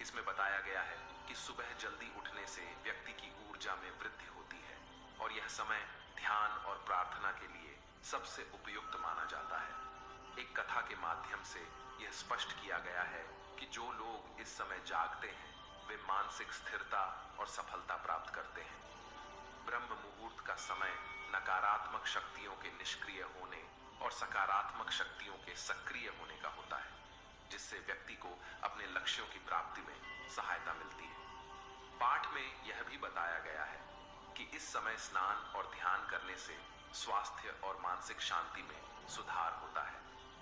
इसमें बताया गया है कि सुबह जल्दी उठने से व्यक्ति की ऊर्जा में वृद्धि होती है और यह समय ध्यान और प्रार्थना के लिए सबसे उपयुक्त माना जाता है। एक कथा के माध्यम से यह स्पष्ट किया गया है कि जो लोग इस समय जागते हैं वे मानसिक स्थिरता और सफलता प्राप्त करते हैं। ब्रह्म मुहूर्त का समय नकारात्मक शक्तियों के निष्क्रिय होने और सकारात्मक शक्तियों के सक्रिय होने का होता है, जिससे व्यक्ति को अपने लक्ष्यों की प्राप्ति में सहायता मिलती है। पाठ में यह भी बताया गया है कि इस समय स्नान और ध्यान करने से स्वास्थ्य और मानसिक शांति में सुधार होता है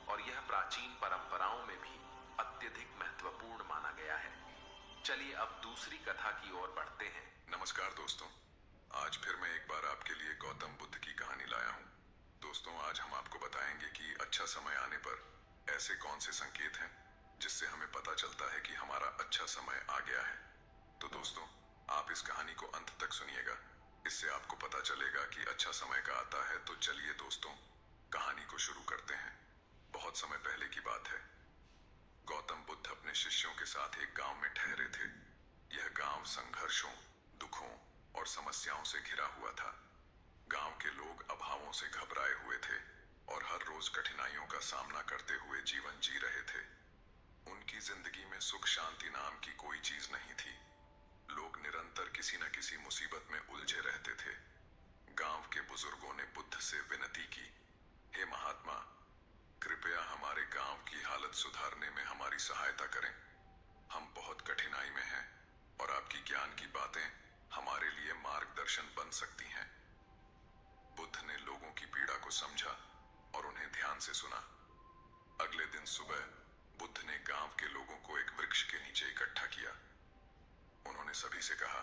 और यह प्राचीन परंपराओं में भी अत्यधिक महत्वपूर्ण माना गया है। चलिए अब दूसरी कथा की ओर बढ़ते हैं। नमस्कार दोस्तों, आज फिर मैं एक बार आपके लिए गौतम बुद्ध की कहानी लाया हूँ। दोस्तों, आज हम आपको बताएंगे कि अच्छा समय आने पर ऐसे कौन से संकेत हैं जिससे हमें पता चलता है कि हमारा अच्छा समय आ गया है। तो दोस्तों, आप इस कहानी को अंत तक सुनिएगा इससे आपको पता चलेगा कि अच्छा समय का आता है। तो चलिए दोस्तों, कहानी को शुरू करते हैं। बहुत समय पहले की बात है। गौतम बुद्ध अपने शिष्यों के साथ एक गांव में ठहरे थे। यह गांव संघर्षों, दुखों और समस्याओं से घिरा हुआ था। गांव के लोग अभावों से घबराए हुए थे और हर रोज कठिनाइयों का सामना करते हुए जीवन जी रहे थे। उनकी जिंदगी में सुख शांति नाम की कोई चीज नहीं थी। लोग निरंतर किसी न किसी मुसीबत में उलझे रहते थे। गांव के बुजुर्गों ने बुद्ध से विनती की, हे महात्मा, कृपया हमारे गांव की हालत सुधारने में हमारी सहायता करें। हम बहुत कठिनाई में हैं और आपकी ज्ञान की बातें हमारे लिए मार्गदर्शन बन सकती हैं। बुद्ध ने लोगों की पीड़ा को समझा और उन्हें ध्यान से सुना। अगले दिन सुबह बुद्ध ने गांव के लोगों को एक वृक्ष के नीचे इकट्ठा किया। उन्होंने सभी से कहा,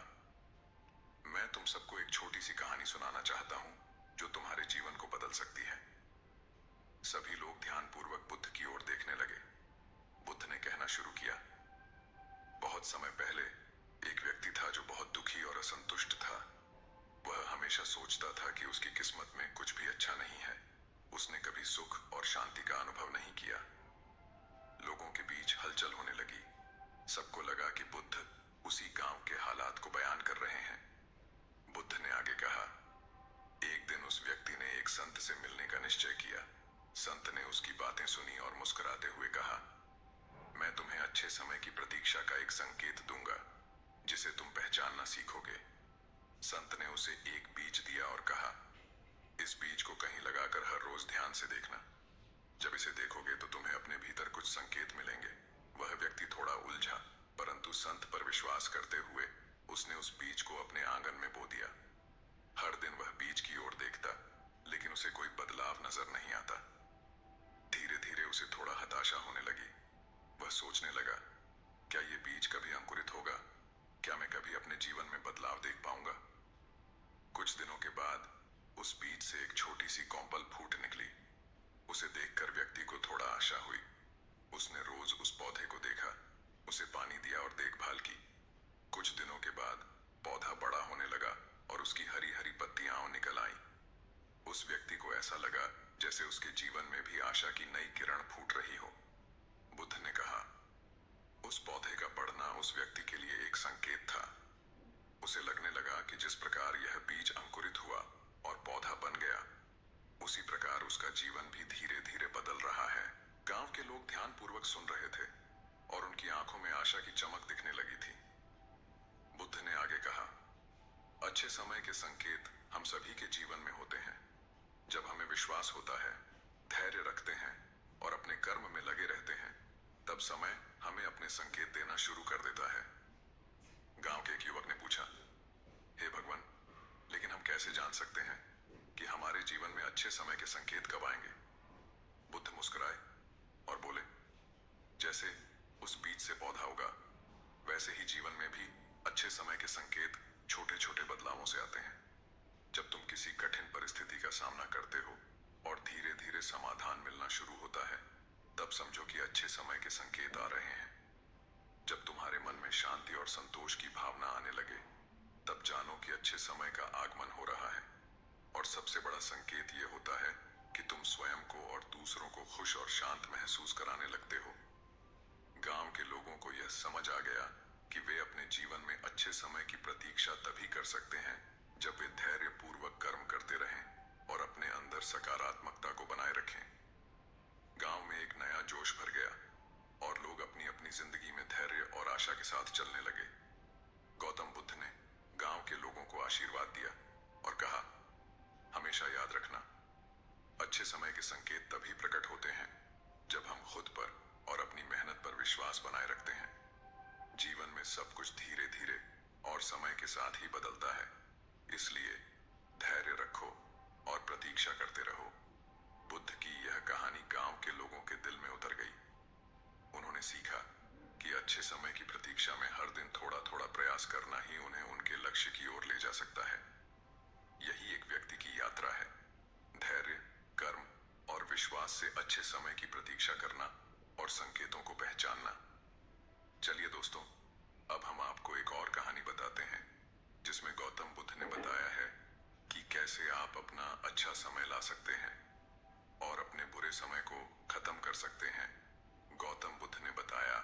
मैं तुम सबको एक छोटी सी कहानी सुनाना चाहता हूं जो तुम्हारे जीवन को बदल सकती है। सभी लोग ध्यानपूर्वक बुद्ध की ओर देखने लगे। बुद्ध ने कहना शुरू किया, बहुत समय पहले एक व्यक्ति था जो बहुत दुखी और असंतुष्ट था। वह हमेशा सोचता था कि उसकी किस्मत में कुछ भी अच्छा नहीं है। उसने कभी सुख और शांति का अनुभव नहीं किया। लोगों के बीच हलचल होने लगी। सबको लगा कि बुद्ध उसी गांव के हालात को बयान कर रहे हैं। बुद्ध ने आगे कहा, एक दिन उस व्यक्ति ने एक संत से मिलने का निश्चय किया। संत ने उसकी बातें सुनी और मुस्कुराते हुए कहा, मैं तुम्हें अच्छे समय की प्रतीक्षा का एक संकेत दूंगा जिसे तुम पहचानना सीखोगे। संत ने उसे एक बीज दिया और कहा, इस बीज को कहीं लगाकर हर रोज ध्यान से देखना। जब इसे देखोगे तो तुम्हें अपने भीतर कुछ संकेत मिलेंगे। वह व्यक्ति थोड़ा उलझा, परंतु संत पर विश्वास करते हुए उसने उस बीज को अपने आंगन में बो दिया। हर दिन वह बीज की ओर देखता, लेकिन उसे कोई बदलाव नजर नहीं आता। धीरे धीरे उसे थोड़ा हताशा होने लगी। वह सोचने लगा, क्या ये बीज कभी अंकुरित होगा? क्या मैं कभी अपने जीवन में बदलाव देख पाऊंगा? कुछ दिनों के बाद उस बीज से एक छोटी सी कॉम्पल फूट निकली। उसे देखकर व्यक्ति को थोड़ा आशा हुई। उसने रोज उस पौधे को देखा, उसे पानी दिया और देखभाल की। कुछ दिनों के बाद पौधा बड़ा होने लगा और उसकी हरी हरी पत्तियां निकल आईं। उस व्यक्ति को ऐसा लगा जैसे उसके जीवन में भी आशा की नई किरण फूट रही हो। बुद्ध ने कहा, उस पौधे का बढ़ना उस व्यक्ति के लिए एक संकेत था। उसे लगने लगा कि जिस प्रकार यह बीज अंकुरित हुआ और पौधा बन गया, उसी प्रकार उसका जीवन भी धीरे धीरे बदल रहा है। गांव के लोग ध्यानपूर्वक सुन रहे थे और उनकी आंखों में आशा की चमक दिखने लगी थी। बुद्ध ने आगे कहा, अच्छे समय के संकेत हम सभी के जीवन में होते हैं। जब हमें विश्वास होता है, धैर्य रखते हैं और अपने कर्म में लगे रहते हैं, तब समय हमें अपने संकेत देना शुरू कर देता है। गांव के एक युवक ने पूछा, हे भगवान, लेकिन हम कैसे जान सकते हैं कि हमारे जीवन में अच्छे समय के संकेत कब आएंगे? बुद्ध मुस्कुराए और बोले, जैसे उस बीज से पौधा होगा, वैसे ही जीवन में भी अच्छे समय के संकेत छोटे छोटे बदलावों से आते हैं। जब तुम किसी कठिन परिस्थिति का सामना करते हो और धीरे धीरे समाधान मिलना शुरू होता है, तब समझो कि अच्छे समय के संकेत आ रहे हैं। जब तुम्हारे मन में शांति और संतोष की भावना आने लगे, तब जानो कि अच्छे समय का आगमन हो रहा है। और सबसे बड़ा संकेत यह होता है कि तुम स्वयं को और दूसरों को खुश और शांत महसूस कराने लगते हो। गांव के लोगों को यह समझ आ गया कि वे अपने जीवन में अच्छे समय की प्रतीक्षा तभी कर सकते हैं जब वे धैर्य पूर्वक कर्म करते रहें और अपने अंदर सकारात्मकता को बनाए रखें। गांव में एक नया जोश भर गया और लोग अपनी अपनी जिंदगी में धैर्य और आशा के साथ चलने लगे। गौतम बुद्ध ने गांव के लोगों को आशीर्वाद दिया और कहा, हमेशा याद रखना, अच्छे समय के संकेत तभी प्रकट होते हैं जब हम खुद पर और अपनी मेहनत पर विश्वास बनाए रखते हैं। जीवन में सब कुछ धीरे धीरे और समय के साथ ही बदलता है, इसलिए धैर्य रखो और प्रतीक्षा करते रहो। बुद्ध की यह कहानी गांव के लोगों के दिल में उतर गई। उन्होंने सीखा कि अच्छे समय की प्रतीक्षा में हर दिन थोड़ा थोड़ा प्रयास करना ही उन्हें उनके लक्ष्य की ओर ले जा सकता है। यही एक व्यक्ति की यात्रा है, धैर्य, कर्म और विश्वास से अच्छे समय की प्रतीक्षा करना और संकेतों को पहचानना। चलिए दोस्तों, अब हम आपको एक और कहानी बताते हैं जिसमें गौतम बुद्ध ने बताया है अच्छा समय ला सकते हैं और अपने बुरे समय को खत्म कर सकते हैं। गौतम बुद्ध ने बताया।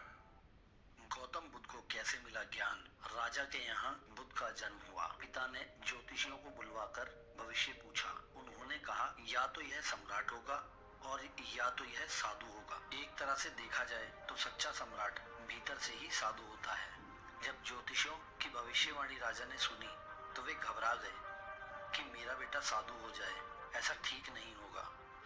गौतम बुद्ध को कैसे मिला ज्ञान? राजा के यहाँ बुद्ध का जन्म हुआ। पिता ने ज्योतिषियों को बुलवाकर भविष्य पूछा। उन्होंने कहा या तो यह सम्राट होगा और या तो यह साधु होगा। एक तरह से देखा जाए तो सच्चा सम्राट भीतर से ही साधु होता है। जब ज्योतिषियों की भविष्यवाणी राजा ने सुनी तो वे घबरा गए कि मेरा बेटा साधु हो जाए, ऐसा ठीक नहीं होगा।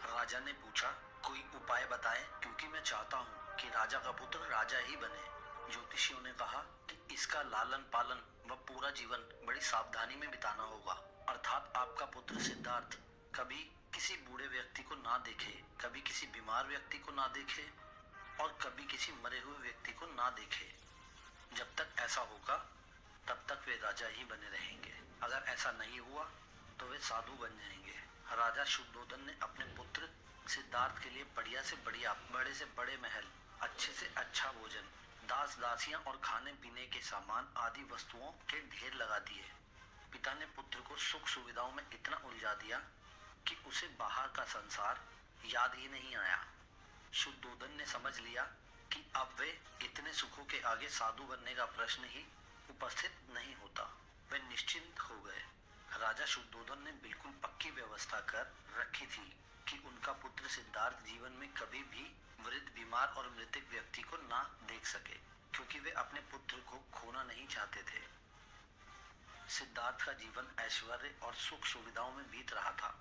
राजा ने पूछा कोई उपाय बताएं, क्योंकि मैं चाहता हूँ कि राजा का पुत्र राजा ही बने। ज्योतिषियों ने कहा कि इसका लालन पालन व पूरा जीवन बड़ी सावधानी में बिताना होगा, अर्थात आपका पुत्र सिद्धार्थ कभी किसी बूढ़े व्यक्ति को ना देखे, कभी किसी बीमार व्यक्ति को ना देखे और कभी किसी मरे हुए व्यक्ति को ना देखे। जब तक ऐसा होगा तब तक वे राजा ही बने रहेंगे। अगर ऐसा नहीं हुआ तो वे साधु बन जाएंगे। राजा शुद्धोधन ने अपने पुत्र सिद्धार्थ के लिए बढ़िया से बढ़िया, बड़े से बड़े महल, अच्छे से अच्छा भोजन, दास दासियां और खाने पीने के सामान आदि वस्तुओं के ढेर लगा दिए। पिता ने पुत्र को सुख सुविधाओं में इतना उलझा दिया कि उसे बाहर का संसार याद ही नहीं आया। शुद्धोधन ने समझ लिया कि अब वे इतने सुखों के आगे साधु बनने का प्रश्न ही उपस्थित नहीं होता। वे निश्चिंत हो गए। राजा शुद्धोधन ने बिल्कुल पक्की व्यवस्था कर रखी थी कि उनका पुत्र सिद्धार्थ जीवन में कभी भी वृद्ध, बीमार और मृतक व्यक्ति को ना देख सके, क्योंकि वे अपने पुत्र को खोना नहीं चाहते थे। सिद्धार्थ का जीवन ऐश्वर्य और सुख सुविधाओं में बीत रहा था।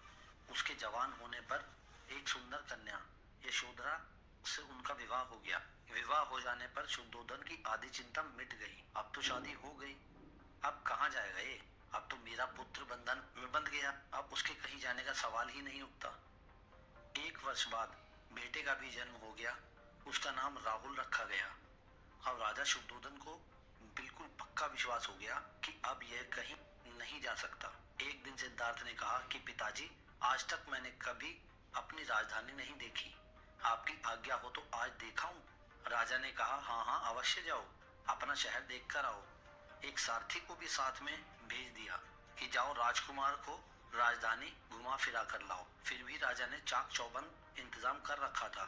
उसके जवान होने पर एक सुंदर कन्या यशोधरा से उनका विवाह हो गया। विवाह हो जाने पर शुद्धोधन की आधी चिंता मिट गई। अब तो शादी हो गई, अब कहाँ जाएगा ये? अब तो मेरा पुत्र बंधन में बंध गया, अब उसके कहीं जाने का सवाल ही नहीं उठता। 1 वर्ष बाद बेटे का भी जन्म हो गया। उसका नाम राहुल रखा गया। अब राजा शुद्धोधन को बिल्कुल पक्का विश्वास हो गया कि अब यह कहीं नहीं जा सकता। एक दिन सिद्धार्थ ने कहा कि पिताजी, आज तक मैंने कभी अपनी राजधानी नहीं देखी, आपकी आज्ञा हो तो आज दिखाऊं? राजा ने कहा हाँ हाँ अवश्य जाओ, अपना शहर देख कर आओ। एक सारथी को भी साथ में भेज दिया कि जाओ राजकुमार को राजधानी घुमा फिरा कर लाओ। फिर भी राजा ने चाक चौबंद इंतजाम कर रखा था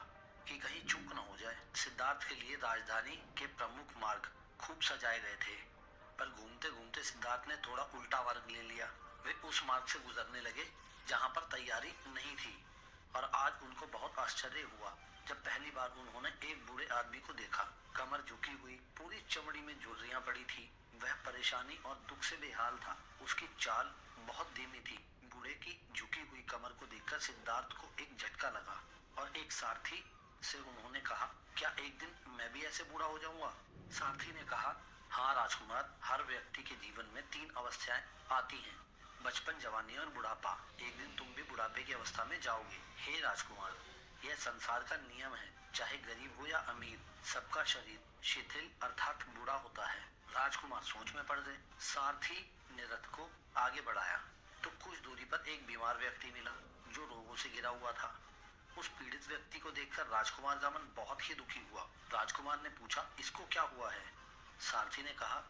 कि कहीं चूक न हो जाए। सिद्धार्थ के लिए राजधानी के प्रमुख मार्ग खूब सजाए गए थे, पर घूमते घूमते सिद्धार्थ ने थोड़ा उल्टा मार्ग ले लिया। वे उस मार्ग से गुजरने लगे जहाँ पर तैयारी नहीं थी, और आज उनको बहुत आश्चर्य हुआ जब पहली बार उन्होंने एक बूढ़े आदमी को देखा। कमर झुकी हुई, पूरी चमड़ी में झुर्रियां पड़ी थी। वह परेशानी और दुख से बेहाल था। उसकी चाल बहुत धीमी थी। बूढ़े की झुकी हुई कमर को देखकर सिद्धार्थ को एक झटका लगा और एक सारथी से उन्होंने कहा क्या एक दिन मैं भी ऐसे बूढ़ा हो जाऊंगा? सारथी ने कहा हाँ राजकुमार, हर व्यक्ति के जीवन में 3 अवस्थाएं आती हैं, बचपन, जवानी और बुढ़ापा। एक दिन तुम भी बुढ़ापे की अवस्था में जाओगे। हे राजकुमार, यह संसार का नियम है, चाहे गरीब हो या अमीर, सबका शरीर शिथिल अर्थात बूढ़ा होता है। राजकुमार सोच में पड़ गए। सारथी ने रथ को आगे बढ़ाया तो कुछ दूरी पर एक बीमार व्यक्ति मिला जो रोगों से घिरा हुआ था। उस पीड़ित व्यक्ति को देखकर राजकुमार का मन बहुत ही दुखी हुआ। राजकुमार ने पूछा इसको क्या हुआ है? सारथी ने कहा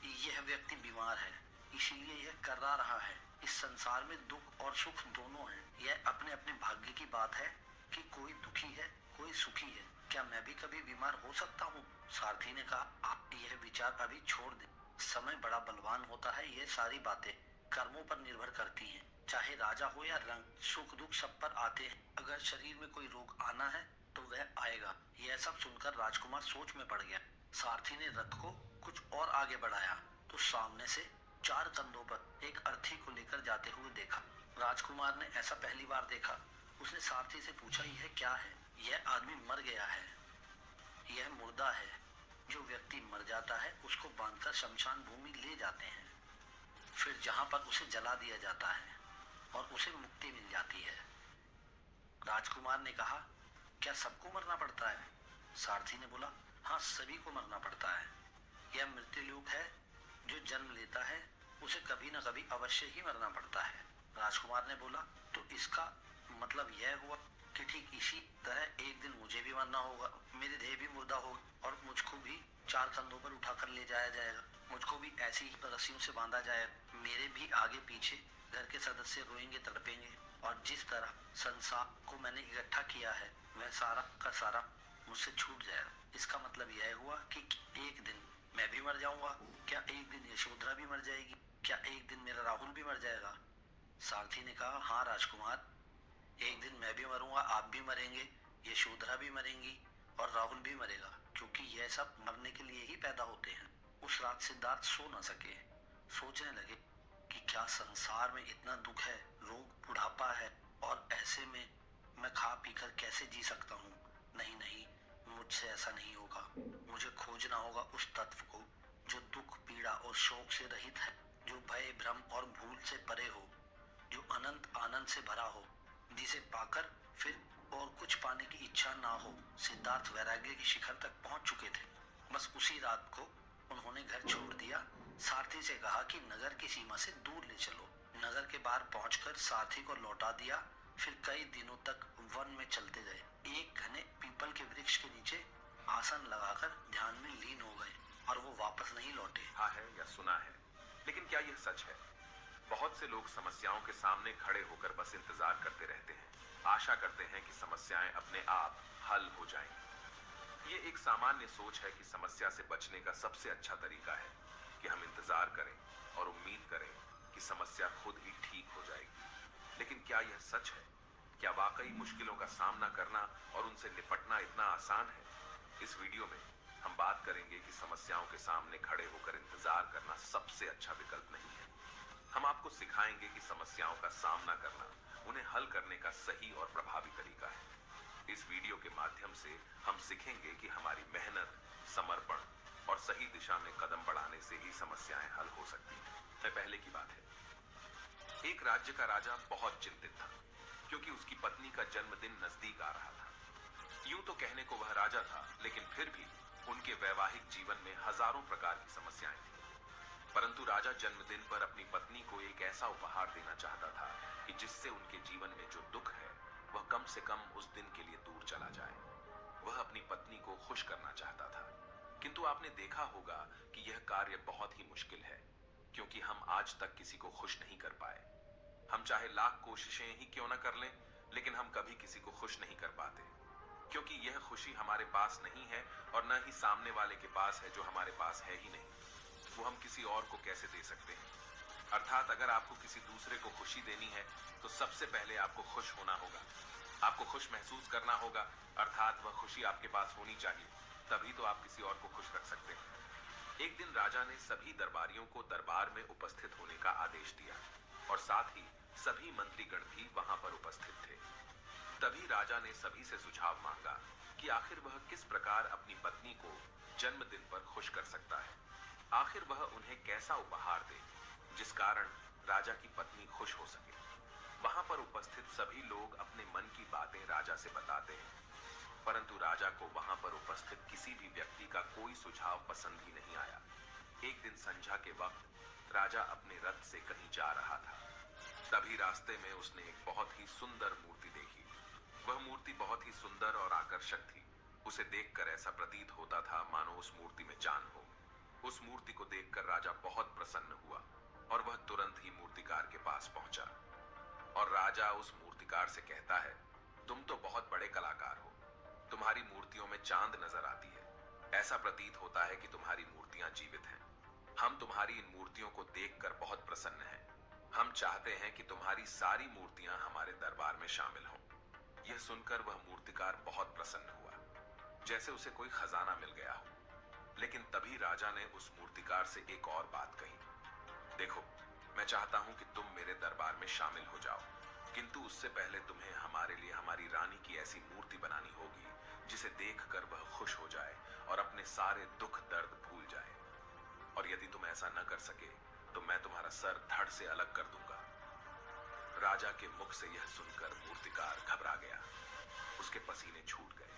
यह व्यक्ति बीमार है, इसीलिए यह कर्रा रहा है। इस संसार में दुख और सुख दोनों हैं। यह अपने अपने भाग्य की बात है कि कोई दुखी है, कोई सुखी है। क्या मैं भी कभी बीमार हो सकता हूँ? सारथी ने कहा आप यह विचार अभी छोड़ दें। समय बड़ा बलवान होता है। यह सारी बातें कर्मों पर निर्भर करती हैं। चाहे राजा हो या रंग, सुख दुख सब पर आते हैं। अगर शरीर में कोई रोग आना है तो वह आएगा। यह सब सुनकर राजकुमार सोच में पड़ गया। सारथी ने रथ को कुछ और आगे बढ़ाया तो सामने से 4 कंधों पर एक अर्थी को लेकर जाते हुए देखा। राजकुमार ने ऐसा पहली बार देखा। उसने सारथी से पूछा यह क्या है? यह आदमी मर गया है, यह मुर्दा है। जो व्यक्ति मर जाता है उसको बांधकर शमशान भूमि ले जाते हैं, फिर जहां पर उसे जला दिया जाता है और उसे मुक्ति मिल जाती है। राजकुमार ने कहा क्या सबको मरना पड़ता है? सारथी ने बोला हाँ, सभी को मरना पड़ता है। यह मृत्युलोक है। जो जन्म लेता है उसे कभी न कभी अवश्य ही मरना पड़ता है। राजकुमार ने बोला तो इसका मतलब यह हुआ कि ठीक इसी तरह एक दिन मुझे भी मरना होगा। मेरी देह भी मुर्दा होगी और मुझको भी 4 कंधों पर उठाकर ले जाया जाएगा। मुझको भी ऐसी ही रस्सियों से बांधा जाएगा। मेरे भी आगे पीछे घर के सदस्य रोएंगे, तड़पेंगे और जिस तरह संसार को मैंने इकट्ठा किया है वह सारा का सारा मुझसे छूट जाएगा। इसका मतलब यह हुआ कि एक दिन मैं भी मर जाऊंगा। क्या एक दिन यशोधरा भी मर जाएगी? क्या एक दिन मेरा राहुल भी मर जाएगा? सारथी ने कहा, हाँ राजकुमार, एक दिन मैं भी मरूंगा, आप भी मरेंगे, यशोधरा भी मरेंगी और राहुल भी मरेगा, क्योंकि यह सब मरने के लिए ही पैदा होते हैं। उस रात सिद्धार्थ सो न सके। सोचने लगे कि क्या संसार में इतना दुख है, रोग, बुढ़ापा है, और ऐसे में मैं खा पीकर कैसे जी सकता हूँ? नहीं नहीं, मुझसे ऐसा नहीं होगा। मुझे खोजना होगा उस तत्व को जो दुख, पीड़ा और शोक से रहित है, जो भय, भ्रम और भूल से परे हो, जो अनंत आनंद से भरा हो, जिसे पाकर फिर और कुछ पाने की इच्छा ना हो। सिद्धार्थ वैराग्य के शिखर तक पहुंच चुके थे। बस उसी रात को उन्होंने घर छोड़ दिया। सारथी से कहा कि नगर की सीमा से दूर ले चलो। नगर के बाहर पहुंचकर सारथी को लौटा दिया। फिर कई दिनों तक वन में चलते गए। एक घने पीपल के वृक्ष के नीचे आसन लगाकर ध्यान में लीन हो गए और वो वापस नहीं लौटे। हाँ है या सुना है, लेकिन क्या यह सच है? बहुत से लोग समस्याओं के सामने खड़े होकर बस इंतजार करते रहते हैं, आशा करते हैं कि समस्याएं अपने आप हल हो जाएंगी। ये एक सामान्य सोच है कि समस्या से बचने का सबसे अच्छा तरीका है कि हम इंतजार करें और उम्मीद करें कि समस्या खुद ही ठीक हो जाएगी। लेकिन क्या यह सच है? क्या वाकई मुश्किलों का सामना करना और उनसे निपटना इतना आसान है? इस वीडियो में हम बात करेंगे कि समस्याओं के सामने खड़े होकर इंतजार करना सबसे अच्छा विकल्प नहीं है। हम आपको सिखाएंगे कि समस्याओं का सामना करना उन्हें हल करने का सही और प्रभावी तरीका है। इस वीडियो के माध्यम से हम सीखेंगे कि हमारी मेहनत, समर्पण और सही दिशा में कदम बढ़ाने से ही समस्याएं हल हो सकती हैं। पहले की बात है, एक राज्य का राजा बहुत चिंतित था क्योंकि उसकी पत्नी का जन्मदिन नजदीक आ रहा था। यूं तो कहने को वह राजा था, लेकिन फिर भी उनके वैवाहिक जीवन में हजारों प्रकार की समस्याएं थी। परंतु राजा जन्मदिन पर अपनी पत्नी को एक ऐसा उपहार देना चाहता था कि जिससे उनके जीवन में जो दुख है वह कम से कम उस दिन के लिए दूर चला जाए। वह अपनी पत्नी को खुश करना चाहता था, किंतु आपने देखा होगा कि यह कार्य बहुत ही मुश्किल है, क्योंकि हम आज तक किसी को खुश नहीं कर पाए। हम चाहे लाख कोशिशें ही क्यों न कर लें, लेकिन हम कभी किसी को खुश नहीं कर पाते, क्योंकि यह खुशी हमारे पास नहीं है और न ही सामने वाले के पास है, जो हमारे पास है ही नहीं। वो हम किसी और को कैसे दे सकते हैं? अर्थात अगर आपको किसी दूसरे को खुशी देनी है तो सबसे पहले आपको खुश होना होगा, आपको खुश महसूस करना होगा, अर्थात वह खुशी आपके पास होनी चाहिए, तभी तो आप किसी और को खुश रख सकते हैं। एक दिन राजा ने सभी दरबारियों को दरबार में उपस्थित होने का आदेश दिया और साथ ही सभी मंत्रीगण भी वहां पर उपस्थित थे। तभी राजा ने सभी से सुझाव मांगा कि आखिर वह किस प्रकार अपनी पत्नी को जन्मदिन पर खुश कर सकता है। आखिर वह उन्हें कैसा उपहार दे जिस कारण राजा की पत्नी खुश हो सके। वहां पर उपस्थित सभी लोग अपने मन की बातें राजा से बताते हैं, परंतु राजा को वहां पर उपस्थित किसी भी व्यक्ति का कोई सुझाव पसंद ही नहीं आया। एक दिन संध्या के वक्त राजा अपने रथ से कहीं जा रहा था। तभी रास्ते में उसने एक बहुत ही सुंदर मूर्ति देखी। वह मूर्ति बहुत ही सुंदर और आकर्षक थी। उसे देखकर ऐसा प्रतीत होता था मानो उस मूर्ति में जान हो। उस मूर्ति को देखकर राजा बहुत प्रसन्न हुआ और वह तुरंत ही मूर्तिकार के पास पहुंचा और राजा उस मूर्तिकार से कहता है, तुम तो बहुत बड़े कलाकार हो, तुम्हारी मूर्तियों में चांद नजर आती है। ऐसा प्रतीत होता है कि तुम्हारी मूर्तियां जीवित हैं। हम तुम्हारी इन मूर्तियों को देखकर बहुत प्रसन्न हैं। हम चाहते हैं कि तुम्हारी सारी मूर्तियां हमारे दरबार में शामिल हों। यह सुनकर वह मूर्तिकार बहुत प्रसन्न हुआ, जैसे उसे कोई खजाना मिल गया हो। लेकिन तभी राजा ने उस मूर्तिकार से एक और बात कही, देखो, मैं चाहता हूं कि तुम मेरे दरबार में शामिल हो जाओ, किंतु उससे पहले तुम्हें हमारे लिए हमारी रानी की ऐसी मूर्ति बनानी होगी जिसे देखकर वह खुश हो जाए और अपने सारे दुख दर्द भूल जाए। और यदि तुम ऐसा न कर सके तो मैं तुम्हारा सर धड़ से अलग कर दूंगा। राजा के मुख से यह सुनकर मूर्तिकार घबरा गया, उसके पसीने छूट गए।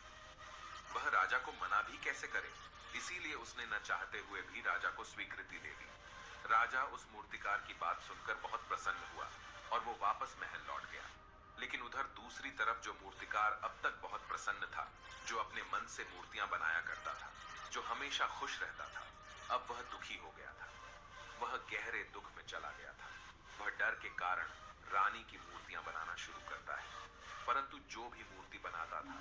वह राजा को मना भी कैसे करे, इसीलिए उसने न चाहते हुए भी राजा को स्वीकृति दे दी। राजा उस मूर्तिकार की बात सुनकर बहुत प्रसन्न हुआ और वो वापस महल लौट गया। लेकिन उधर दूसरी तरफ जो मूर्तिकार अब तक बहुत प्रसन्न था, जो अपने मन से मूर्तियां बनाया करता था, जो हमेशा खुश रहता था, अब वह दुखी हो गया था। वह गहरे दुख में चला गया था। वह डर के कारण रानी की मूर्तियां बनाना शुरू करता है। परंतु जो भी मूर्ति बनाता था,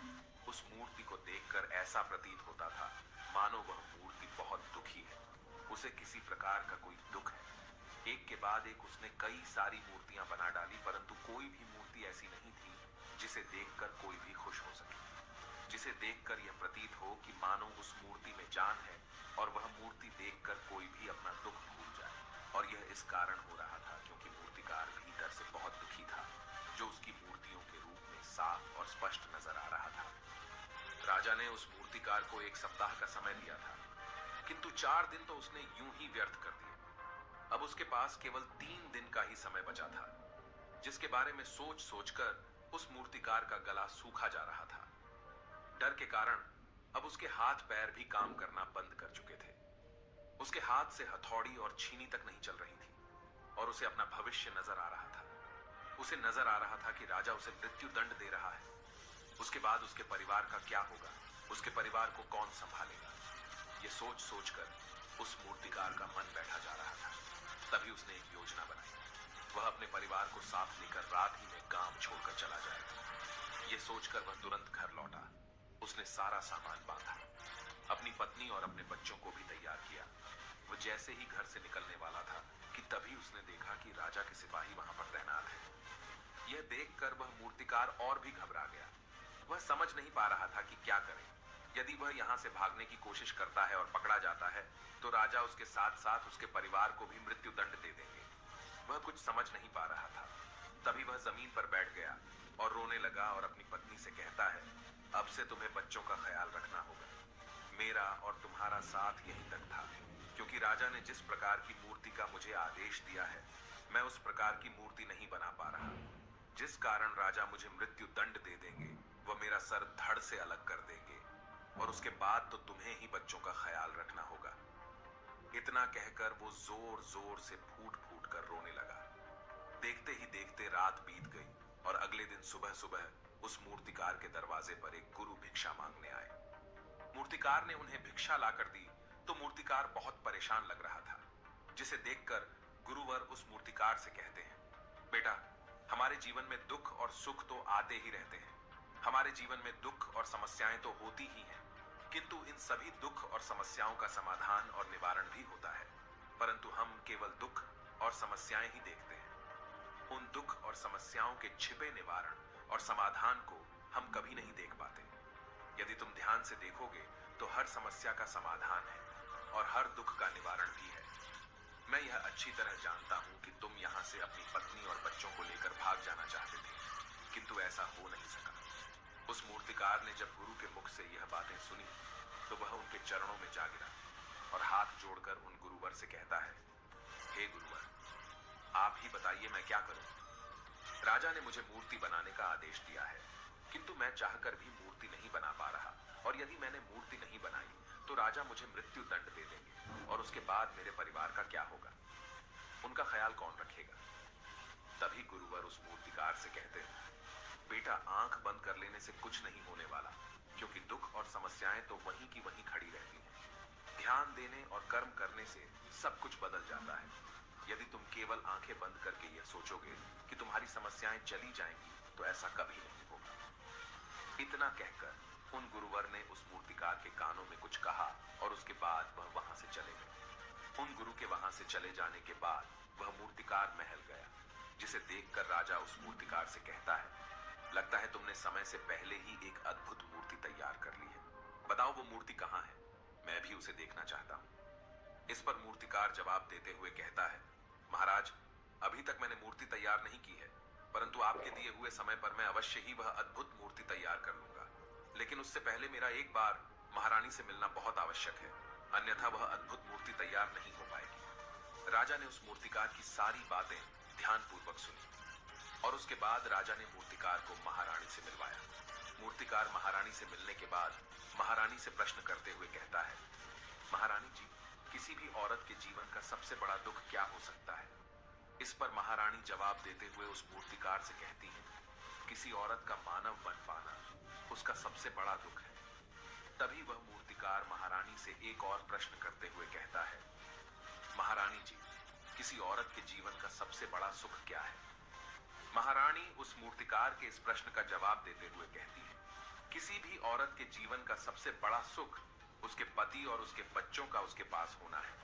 उस मूर्ति को देखकर ऐसा प्रतीत होता था मानो वह मूर्ति बहुत दुखी है, उसे किसी प्रकार का कोई दुख है। एक के बाद एक उसने कई सारी मूर्तियां बना डाली, परंतु कोई भी मूर्ति ऐसी नहीं थी जिसे देखकर कोई भी खुश हो सके, जिसे देखकर यह प्रतीत हो कि मानो उस मूर्ति में जान है और वह मूर्ति देखकर कोई भी अपना दुख भूल जाए। और यह इस कारण हो रहा था क्योंकि मूर्तिकार भीतर से बहुत दुखी था, जो उसकी मूर्तियों के रूप में साफ और स्पष्ट नजर आ रहा था। राजा ने उस मूर्तिकार को 1 सप्ताह का समय दिया था, किंतु 4 दिन तो उसने यूं ही व्यर्थ कर दिए। अब उसके पास केवल 3 दिन का ही समय बचा था, जिसके बारे में सोच सोचकर उस मूर्तिकार का गला सूखा जा रहा था। डर के कारण अब उसके हाथ पैर भी काम करना बंद कर चुके थे। उसके हाथ से हथौड़ी और छीनी तक नहीं चल रही थी और उसे अपना भविष्य नजर आ रहा था। उसे नजर आ रहा था कि राजा उसे मृत्यु दंड दे रहा है। उसके बाद उसके परिवार का क्या होगा, उसके परिवार को कौन संभालेगा। यह सोच सोचकर उस मूर्तिकार का मन बैठा जा रहा था। तभी उसने एक योजना बनाई। वह अपने परिवार को साथ लेकर रात ही में गांव छोड़कर चला जाएगा। यह सोचकर वह तुरंत घर लौटा। उसने सारा सामान बांधा, अपनी पत्नी और अपने बच्चों को भी तैयार किया। वह जैसे ही घर से निकलने वाला था कि तभी उसने देखा कि राजा के सिपाही वहां पर तैनात हैं। यह देखकर वह मूर्तिकार और भी घबरा गया। वह समझ नहीं पा रहा था कि क्या करे। यदि वह यहां से भागने की कोशिश करता है और पकड़ा जाता है तो राजा उसके साथ साथ उसके परिवार को भी मृत्यु दंड दे देंगे। वह कुछ समझ नहीं पा रहा था। तभी वह जमीन पर बैठ गया और रोने लगा और अपनी पत्नी से कहता है, अब से तुम्हें बच्चों का ख्याल रखना होगा। मेरा और तुम्हारा साथ यहीं तक था, क्योंकि राजा ने जिस प्रकार की मूर्ति का मुझे आदेश दिया है, मैं उस प्रकार की मूर्ति नहीं बना पा रहा। जिस कारण राजा मुझे मृत्यु दंड दे देंगे, वह मेरा सर धड़ से अलग कर देंगे और उसके बाद तो तुम्हें ही बच्चों का ख्याल रखना होगा। इतना कहकर वो जोर जोर से फूट फूट कर रोने लगा। देखते ही देखते रात बीत गई और अगले दिन सुबह सुबह उस मूर्तिकार के दरवाजे पर एक गुरु भिक्षा मांगने आए। मूर्तिकार ने उन्हें भिक्षा लाकर दी तो मूर्तिकार बहुत परेशान लग रहा था, जिसे देखकर गुरुवर उस मूर्तिकार से कहते हैं, बेटा, हमारे जीवन में दुख और सुख तो आते ही रहते हैं। हमारे जीवन में दुख और समस्याएं तो होती ही हैं, किंतु इन सभी दुख और समस्याओं का समाधान और निवारण भी होता है, परंतु हम केवल दुख और समस्याएं ही देखते हैं। उन दुख और समस्याओं के छिपे निवारण और समाधान को हम कभी नहीं देख पाते। यदि तुम ध्यान से देखोगे तो हर समस्या का समाधान है और हर दुख का निवारण भी है। मैं यह अच्छी तरह जानता हूं कि तुम यहां से अपनी पत्नी और बच्चों को लेकर भाग जाना चाहते थे, किंतु ऐसा हो नहीं सका। उस मूर्तिकार ने जब गुरु के मुख से यह बातें सुनी तो वह उनके चरणों में जा गिरा और हाथ जोड़कर उन गुरुवर से कहता है, हे गुरुवर, आप ही बताइए मैं क्या करूं। राजा ने मुझे मूर्ति बनाने का आदेश दिया है, किंतु मैं चाहकर भी मूर्ति नहीं बना पा रहा, और यदि मैंने मूर्ति नहीं बनाई तो राजा मुझे मृत्यु दंड दे देंगे और उसके बाद मेरे परिवार का क्या होगा, उनका ख्याल कौन रखेगा। तभी गुरुवर उस मूर्तिकार से कहते हैं, बेटा, आंख बंद कर लेने से कुछ नहीं होने वाला, क्योंकि दुख और समस्याएं तो वहीं की वहीं खड़ी रहती हैं। ध्यान देने और कर्म करने से सब कुछ बदल जाता है। यदि तुम केवल आंखें बंद करके यह सोचोगे कि तुम्हारी समस्याएं चली जाएंगी तो ऐसा कभी नहीं होगा। इतना कहकर उन गुरुवर ने उस मूर्तिकार के कानों में कुछ कहा और उसके बाद वह वहां से चले गए। उन गुरु के वहां से चले जाने के बाद वह मूर्तिकार महल गया, जिसे देखकर राजा उस मूर्तिकार से कहता है, लगता है तुमने समय से पहले ही एक अद्भुत मूर्ति तैयार कर ली है। बताओ वो मूर्ति कहां है, मैं भी उसे देखना चाहता हूं। इस पर मूर्तिकार जवाब देते हुए कहता है, महाराज, अभी तक मैंने मूर्ति तैयार नहीं की है, परंतु आपके दिए हुए समय पर मैं अवश्य ही वह अद्भुत मूर्ति तैयार कर लूंगा। लेकिन उससे पहले मेरा एक बार महारानी से मिलना बहुत आवश्यक है, अन्यथा वह अद्भुत मूर्ति तैयार नहीं हो पाएगी। राजा ने उस मूर्तिकार की सारी बातें ध्यानपूर्वक सुनी और उसके बाद राजा ने मूर्तिकार को महारानी से मिलवाया। मूर्तिकार महारानी से मिलने के बाद महारानी से प्रश्न करते हुए कहता है, महारानी जी, किसी भी औरत के जीवन का सबसे बड़ा दुख क्या हो सकता है। इस पर महारानी जवाब देते हुए उस मूर्तिकार से कहती है, किसी औरत का मानव बन पाना उसका सबसे बड़ा दुख है। तभी वह मूर्तिकार महारानी से एक और प्रश्न करते हुए कहता है, महारानी जी, किसी औरत के जीवन का सबसे बड़ा सुख क्या है? महारानी उस मूर्तिकार के इस प्रश्न का जवाब देते हुए कहती है, किसी भी औरत के जीवन का सबसे बड़ा सुख उसके पति और उसके बच्चों का उसके पास होना है।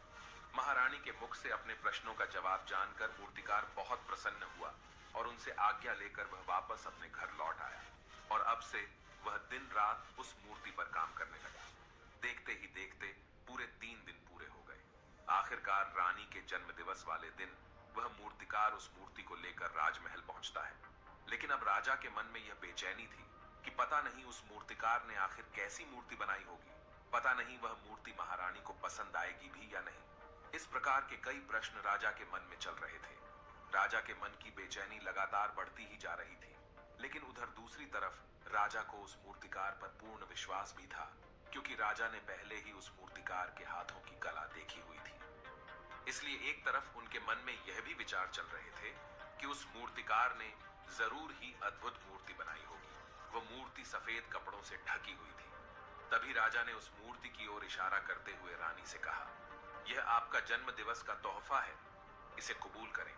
महारानी के मुख से अपने प्रश्नों का जवाब जानकर मूर्तिकार बहुत प्रसन्न हुआ और उनसे आज्ञा लेकर वह वापस अपने घर लौट आया और अब से वह दिन रात उस मूर्ति पर काम करने लगा। देखते ही देखते पूरे 3 दिन पूरे हो गए। आखिरकार रानी के जन्मदिवस वाले दिन वह मूर्तिकार उस मूर्ति को लेकर राजमहल पहुंचता है। लेकिन अब राजा के मन में यह बेचैनी थी कि पता नहीं उस मूर्तिकार ने आखिर कैसी मूर्ति बनाई होगी, पता नहीं वह मूर्ति महारानी को पसंद आएगी भी या नहीं। इस प्रकार के कई प्रश्न राजा के मन में चल रहे थे। राजा के मन की बेचैनी लगातार बढ़ती ही जा रही थी, लेकिन उधर दूसरी तरफ राजा को उस मूर्तिकार पर पूर्ण विश्वास भी था, क्योंकि राजा ने पहले ही उस मूर्तिकार के हाथों की कला देखी हुई थी। इसलिए एक तरफ उनके मन में यह भी विचार चल रहे थे कि उस मूर्तिकार ने जरूर ही अद्भुत मूर्ति बनाई होगी। वह मूर्ति सफेद कपड़ों से ढकी हुई थी। तभी राजा ने उस मूर्ति की ओर इशारा करते हुए रानी से कहा, यह आपका जन्म दिवस का तोहफा है, इसे कबूल करें।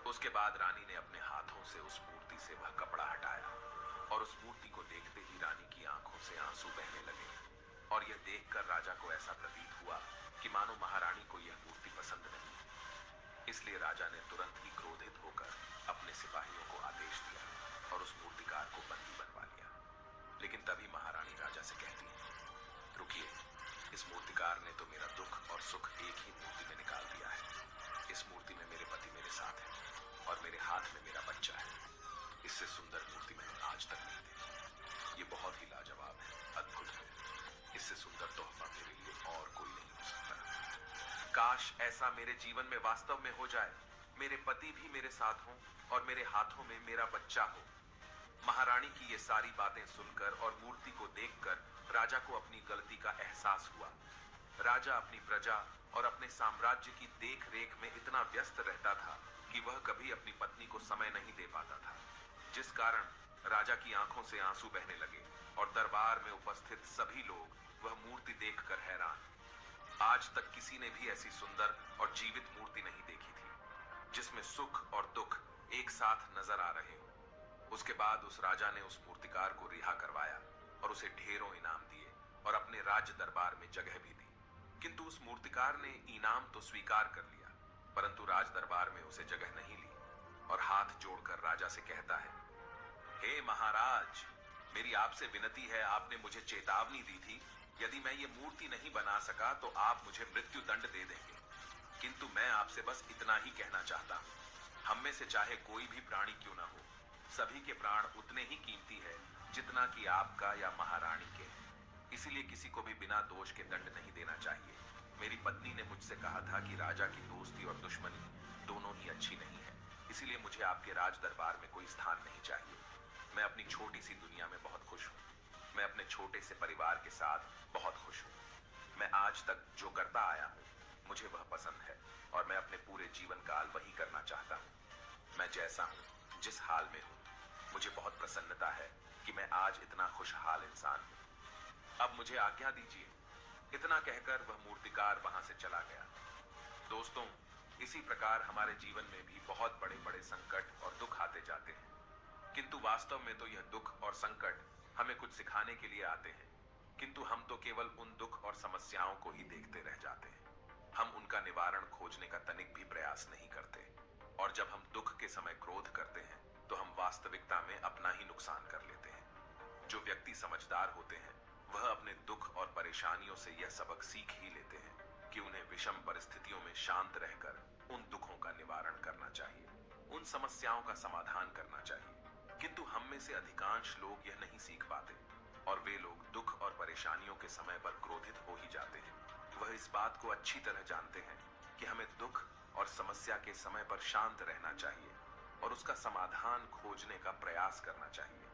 उसके बाद रानी ने अपने हाथों से उस मूर्ति से वह कपड़ा हटाया और उस मूर्ति को देखते ही रानी की आंखों से आंसू बहने लगे और यह देखकर राजा को ऐसा प्रतीत हुआ कि मानो महारानी को यह मूर्ति पसंद नहीं। इसलिए राजा ने तुरंत ही क्रोधित होकर अपने सिपाहियों को आदेश दिया और उस मूर्तिकार को बंदी बनवा लिया। लेकिन तभी महारानी राजा से कहती है, रुकिए, इस मूर्तिकार ने तो मेरा दुख और सुख एक ही मूर्ति में निकाल दिया है। इस मूर्ति में मेरे पति मेरे साथ है और मेरे हाथ में मेरा बच्चा है। इससे सुंदर मूर्ति मैंने आज तक नहीं देखी। ये बहुत ही लाजवाब है, अद्भुत है। इससे सुंदर तोहफा मेरे लिए और कोई नहीं हो सकता। काश ऐसा मेरे जीवन में वास्तव में हो जाए, मेरे पति भी मेरे साथ हों और मेरे हाथों में मेरा बच्चा हो। महारानी की ये सारी बातें सुनकर और मूर्ति को देखकर राजा को अपनी गलती का एहसास हुआ। राजा अपनी प्रजा और अपने साम्राज्य की देख रेख में इतना व्यस्त रहता था कि वह कभी अपनी पत्नी को समय नहीं दे पाता था, जिस कारण राजा की आंखों से आंसू बहने लगे और दरबार में उपस्थित सभी लोग वह मूर्ति देखकर हैरान। आज तक किसी ने भी ऐसी सुंदर और जीवित मूर्ति नहीं देखी थी, जिसमें सुख और दुख एक साथ नजर आ रहे हो। उसके बाद उस राजा ने उस मूर्तिकार को रिहा करवाया और उसे ढेरों इनाम दिए और अपने राज्य दरबार में जगह भी दी। किंतु उस मूर्तिकार ने इनाम तो स्वीकार कर लिया, परंतु राज दरबार में उसे जगह नहीं ली और हाथ जोड़कर राजा से कहता है, हे महाराज, मेरी आपसे विनती है, आपने मुझे चेतावनी दी थी, यदि मैं ये मूर्ति नहीं बना सका तो आप मुझे मृत्यु दंड दे देंगे। किंतु मैं आपसे बस इतना ही कहना चाहता हूँ, हम में से चाहे कोई भी प्राणी क्यों ना हो, सभी के प्राण उतने ही कीमती है जितना कि आपका या महारानी के। इसीलिए किसी को भी बिना दोष के दंड नहीं देना चाहिए। मेरी पत्नी ने मुझसे कहा था कि राजा की दोस्ती और दुश्मनी दोनों ही अच्छी नहीं है, इसीलिए मुझे आपके राज दरबार में कोई स्थान नहीं चाहिए। मैं अपनी छोटी सी दुनिया में बहुत खुश हूँ। मैं अपने छोटे से परिवार के साथ बहुत खुश हूँ। मैं आज तक जो करता आया हूँ, मुझे वह पसंद है और मैं अपने पूरे जीवन काल वही करना चाहता हूँ। मैं जैसा हूँ, जिस हाल में हूँ, मुझे बहुत प्रसन्नता है कि मैं आज इतना खुशहाल इंसान हूँ। अब मुझे आज्ञा दीजिए। इतना कहकर वह मूर्तिकार वहां से चला गया। दोस्तों, इसी प्रकार हमारे जीवन में भी बहुत बड़े बड़े संकट और दुख आते जाते हैं, किंतु वास्तव में तो यह दुख और संकट हमें कुछ सिखाने के लिए आते हैं, किंतु हम तो केवल उन दुख और समस्याओं को ही देखते रह जाते हैं। हम उनका निवारण खोजने का तनिक भी प्रयास नहीं करते और जब हम दुख के समय क्रोध करते हैं तो हम वास्तविकता में अपना ही नुकसान कर लेते हैं। जो व्यक्ति समझदार होते हैं वह अपने दुख और परेशानियों से यह सबक सीख ही लेते हैं कि उन्हें विषम परिस्थितियों में शांत रहकर उन दुखों का निवारण करना चाहिए, उन समस्याओं का समाधान करना चाहिए। किंतु हम में से अधिकांश लोग यह नहीं सीख पाते और वे लोग दुख और परेशानियों के समय पर क्रोधित हो ही जाते हैं। वह इस बात को अच्छी तरह जानते हैं कि हमें दुख और समस्या के समय पर शांत रहना चाहिए और उसका समाधान खोजने का प्रयास करना चाहिए,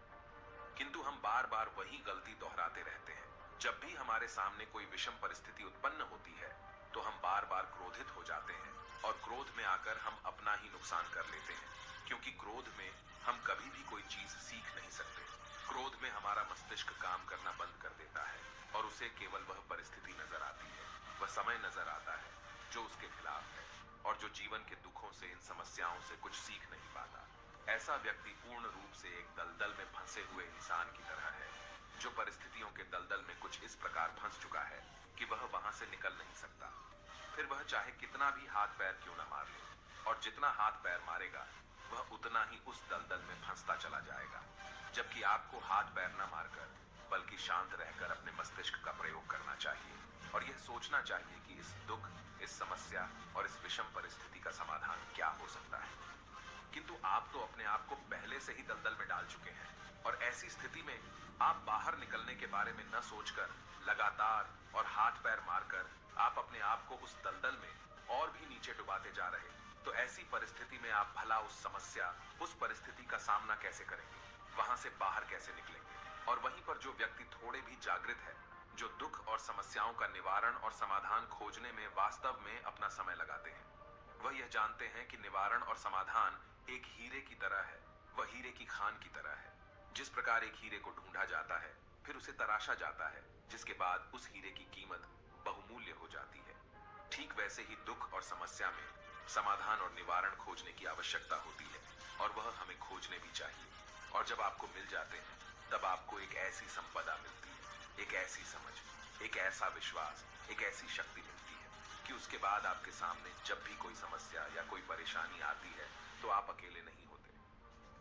किंतु हम बार बार वही गलती दोहराते रहते हैं। जब भी हमारे सामने कोई विषम परिस्थिति उत्पन्न होती है तो हम बार बार क्रोधित हो जाते हैं और क्रोध में आकर हम अपना ही नुकसान कर लेते हैं, क्योंकि क्रोध में हम कभी भी कोई चीज सीख नहीं सकते। क्रोध में हमारा मस्तिष्क काम करना बंद कर देता है और उसे केवल वह परिस्थिति नजर आती है, वह समय नजर आता है जो उसके खिलाफ है। और जो जीवन के दुखों से, इन समस्याओं से कुछ सीख नहीं पाता। ऐसा व्यक्ति पूर्ण रूप से एक दलदल में फंसे हुए इंसान की तरह है, जो परिस्थितियों के दलदल में कुछ इस प्रकार फंस चुका है कि वह वहां से निकल नहीं सकता। फिर वह चाहे कितना भी हाथ पैर क्यों न मार ले, और जितना हाथ पैर मारेगा वह उतना ही उस दलदल में फंसता चला जाएगा। जबकि आपको हाथ पैर न मारकर बल्कि शांत रहकर अपने मस्तिष्क का प्रयोग करना चाहिए और यह सोचना चाहिए कि इस दुख, इस समस्या और इस विषम परिस्थिति का समाधान क्या हो सकता है। किंतु आप तो अपने आप को पहले से ही दलदल में डाल चुके हैं और ऐसी स्थिति में आप बाहर निकलने के बारे में न सोचकर लगातार और हाथ पैर मारकर आप अपने आप को उस दलदल में और भी नीचे डुबाते जा रहे। तो ऐसी परिस्थिति में आप भला उस समस्या, उस परिस्थिति का सामना कैसे करेंगे, वहां से बाहर कैसे निकलेंगे? और वहीं पर जो व्यक्ति थोड़े भी जागृत है, जो दुख और समस्याओं का निवारण और समाधान खोजने में वास्तव में अपना समय लगाते हैं, वह यह जानते हैं कि निवारण और समाधान एक हीरे की तरह है। वह हीरे की खान की तरह है। जिस प्रकार एक हीरे को ढूंढा जाता है, फिर उसे तराशा जाता है, जिसके बाद उस हीरे की कीमत बहुमूल्य हो जाती है। ठीक वैसे ही दुख और समस्या में समाधान और निवारण खोजने की आवश्यकता होती है और वह हमें खोजने भी चाहिए। और जब आपको मिल जाते हैं, तब आपको एक ऐसी संपदा मिलती है, एक ऐसी समझ, एक ऐसा विश्वास, एक ऐसी शक्ति मिलती है कि उसके बाद आपके सामने जब भी कोई समस्या या कोई परेशानी आती है तो आप अकेले नहीं होते,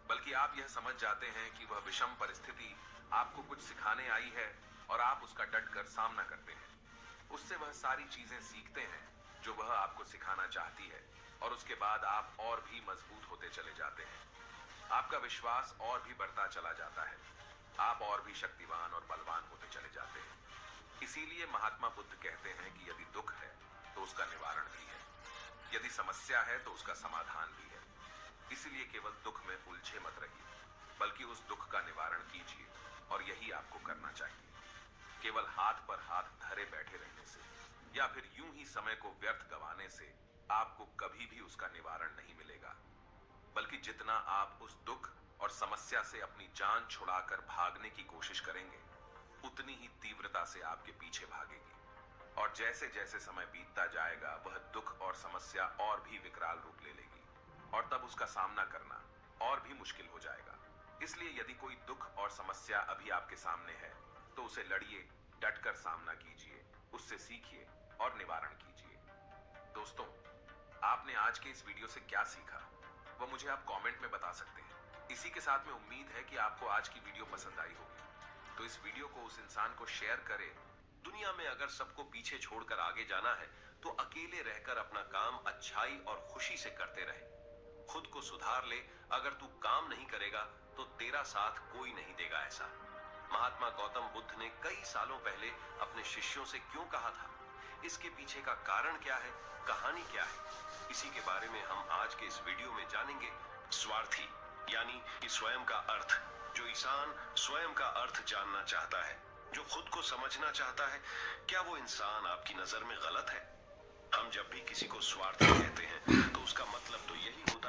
बल्कि आप यह समझ जाते हैं कि वह विषम परिस्थिति आपको कुछ सिखाने आई है और आप उसका डटकर सामना करते हैं। उससे वह सारी चीजें सीखते हैं जो वह आपको सिखाना चाहती है और उसके बाद आप और भी मजबूत होते चले जाते हैं। आपका विश्वास और भी बढ़ता चला जाता है, आप और भी शक्तिवान और बलवान होते चले जाते हैं। इसीलिए महात्मा बुद्ध कहते हैं कि यदि दुख है तो उसका निवारण भी है, यदि समस्या है तो उसका समाधान भी है। इसलिए केवल दुख में उलझे मत रहिए, बल्कि उस दुख का निवारण कीजिए और यही आपको करना चाहिए। केवल हाथ पर हाथ धरे बैठे रहने से या फिर यूं ही समय को व्यर्थ गंवाने से आपको कभी भी उसका निवारण नहीं मिलेगा, बल्कि जितना आप उस दुख और समस्या से अपनी जान छुड़ाकर भागने की कोशिश करेंगे, उतनी ही तीव्रता से आपके पीछे भागेगी। और जैसे जैसे समय बीतता जाएगा, वह दुख और समस्या और भी विकराल रूप ले लेगी और तब उसका सामना करना और भी मुश्किल हो जाएगा। इसलिए यदि कोई दुख और समस्या अभी आपके सामने है तो उसे लड़िए, डटकर सामना कीजिए, उससे सीखिए और निवारण कीजिए। दोस्तों, आपने आज के इस वीडियो से क्या सीखा वो मुझे आप कमेंट में बता सकते हैं। इसी के साथ में उम्मीद है कि आपको आज की वीडियो पसंद आई होगी, तो इस वीडियो को उस इंसान को शेयर करें। दुनिया में अगर सबको पीछे छोड़कर आगे जाना है तो अकेले रहकर अपना काम अच्छाई और खुशी से करते रहे। खुद को सुधार ले, अगर तू काम नहीं करेगा तो तेरा साथ कोई नहीं देगा। ऐसा महात्मा गौतम बुद्ध ने कई सालों पहले अपने शिष्यों से क्यों कहा था, इसके पीछे का कारण क्या है, कहानी क्या है, इसी के बारे में हम आज के इस वीडियो में जानेंगे। स्वार्थी यानी कि स्वयं का अर्थ। जो इंसान स्वयं का अर्थ जानना चाहता है, जो खुद को समझना चाहता है, क्या वो इंसान आपकी नजर में गलत है? हम जब भी किसी को स्वार्थी कहते हैं तो उसका मतलब तो यही होता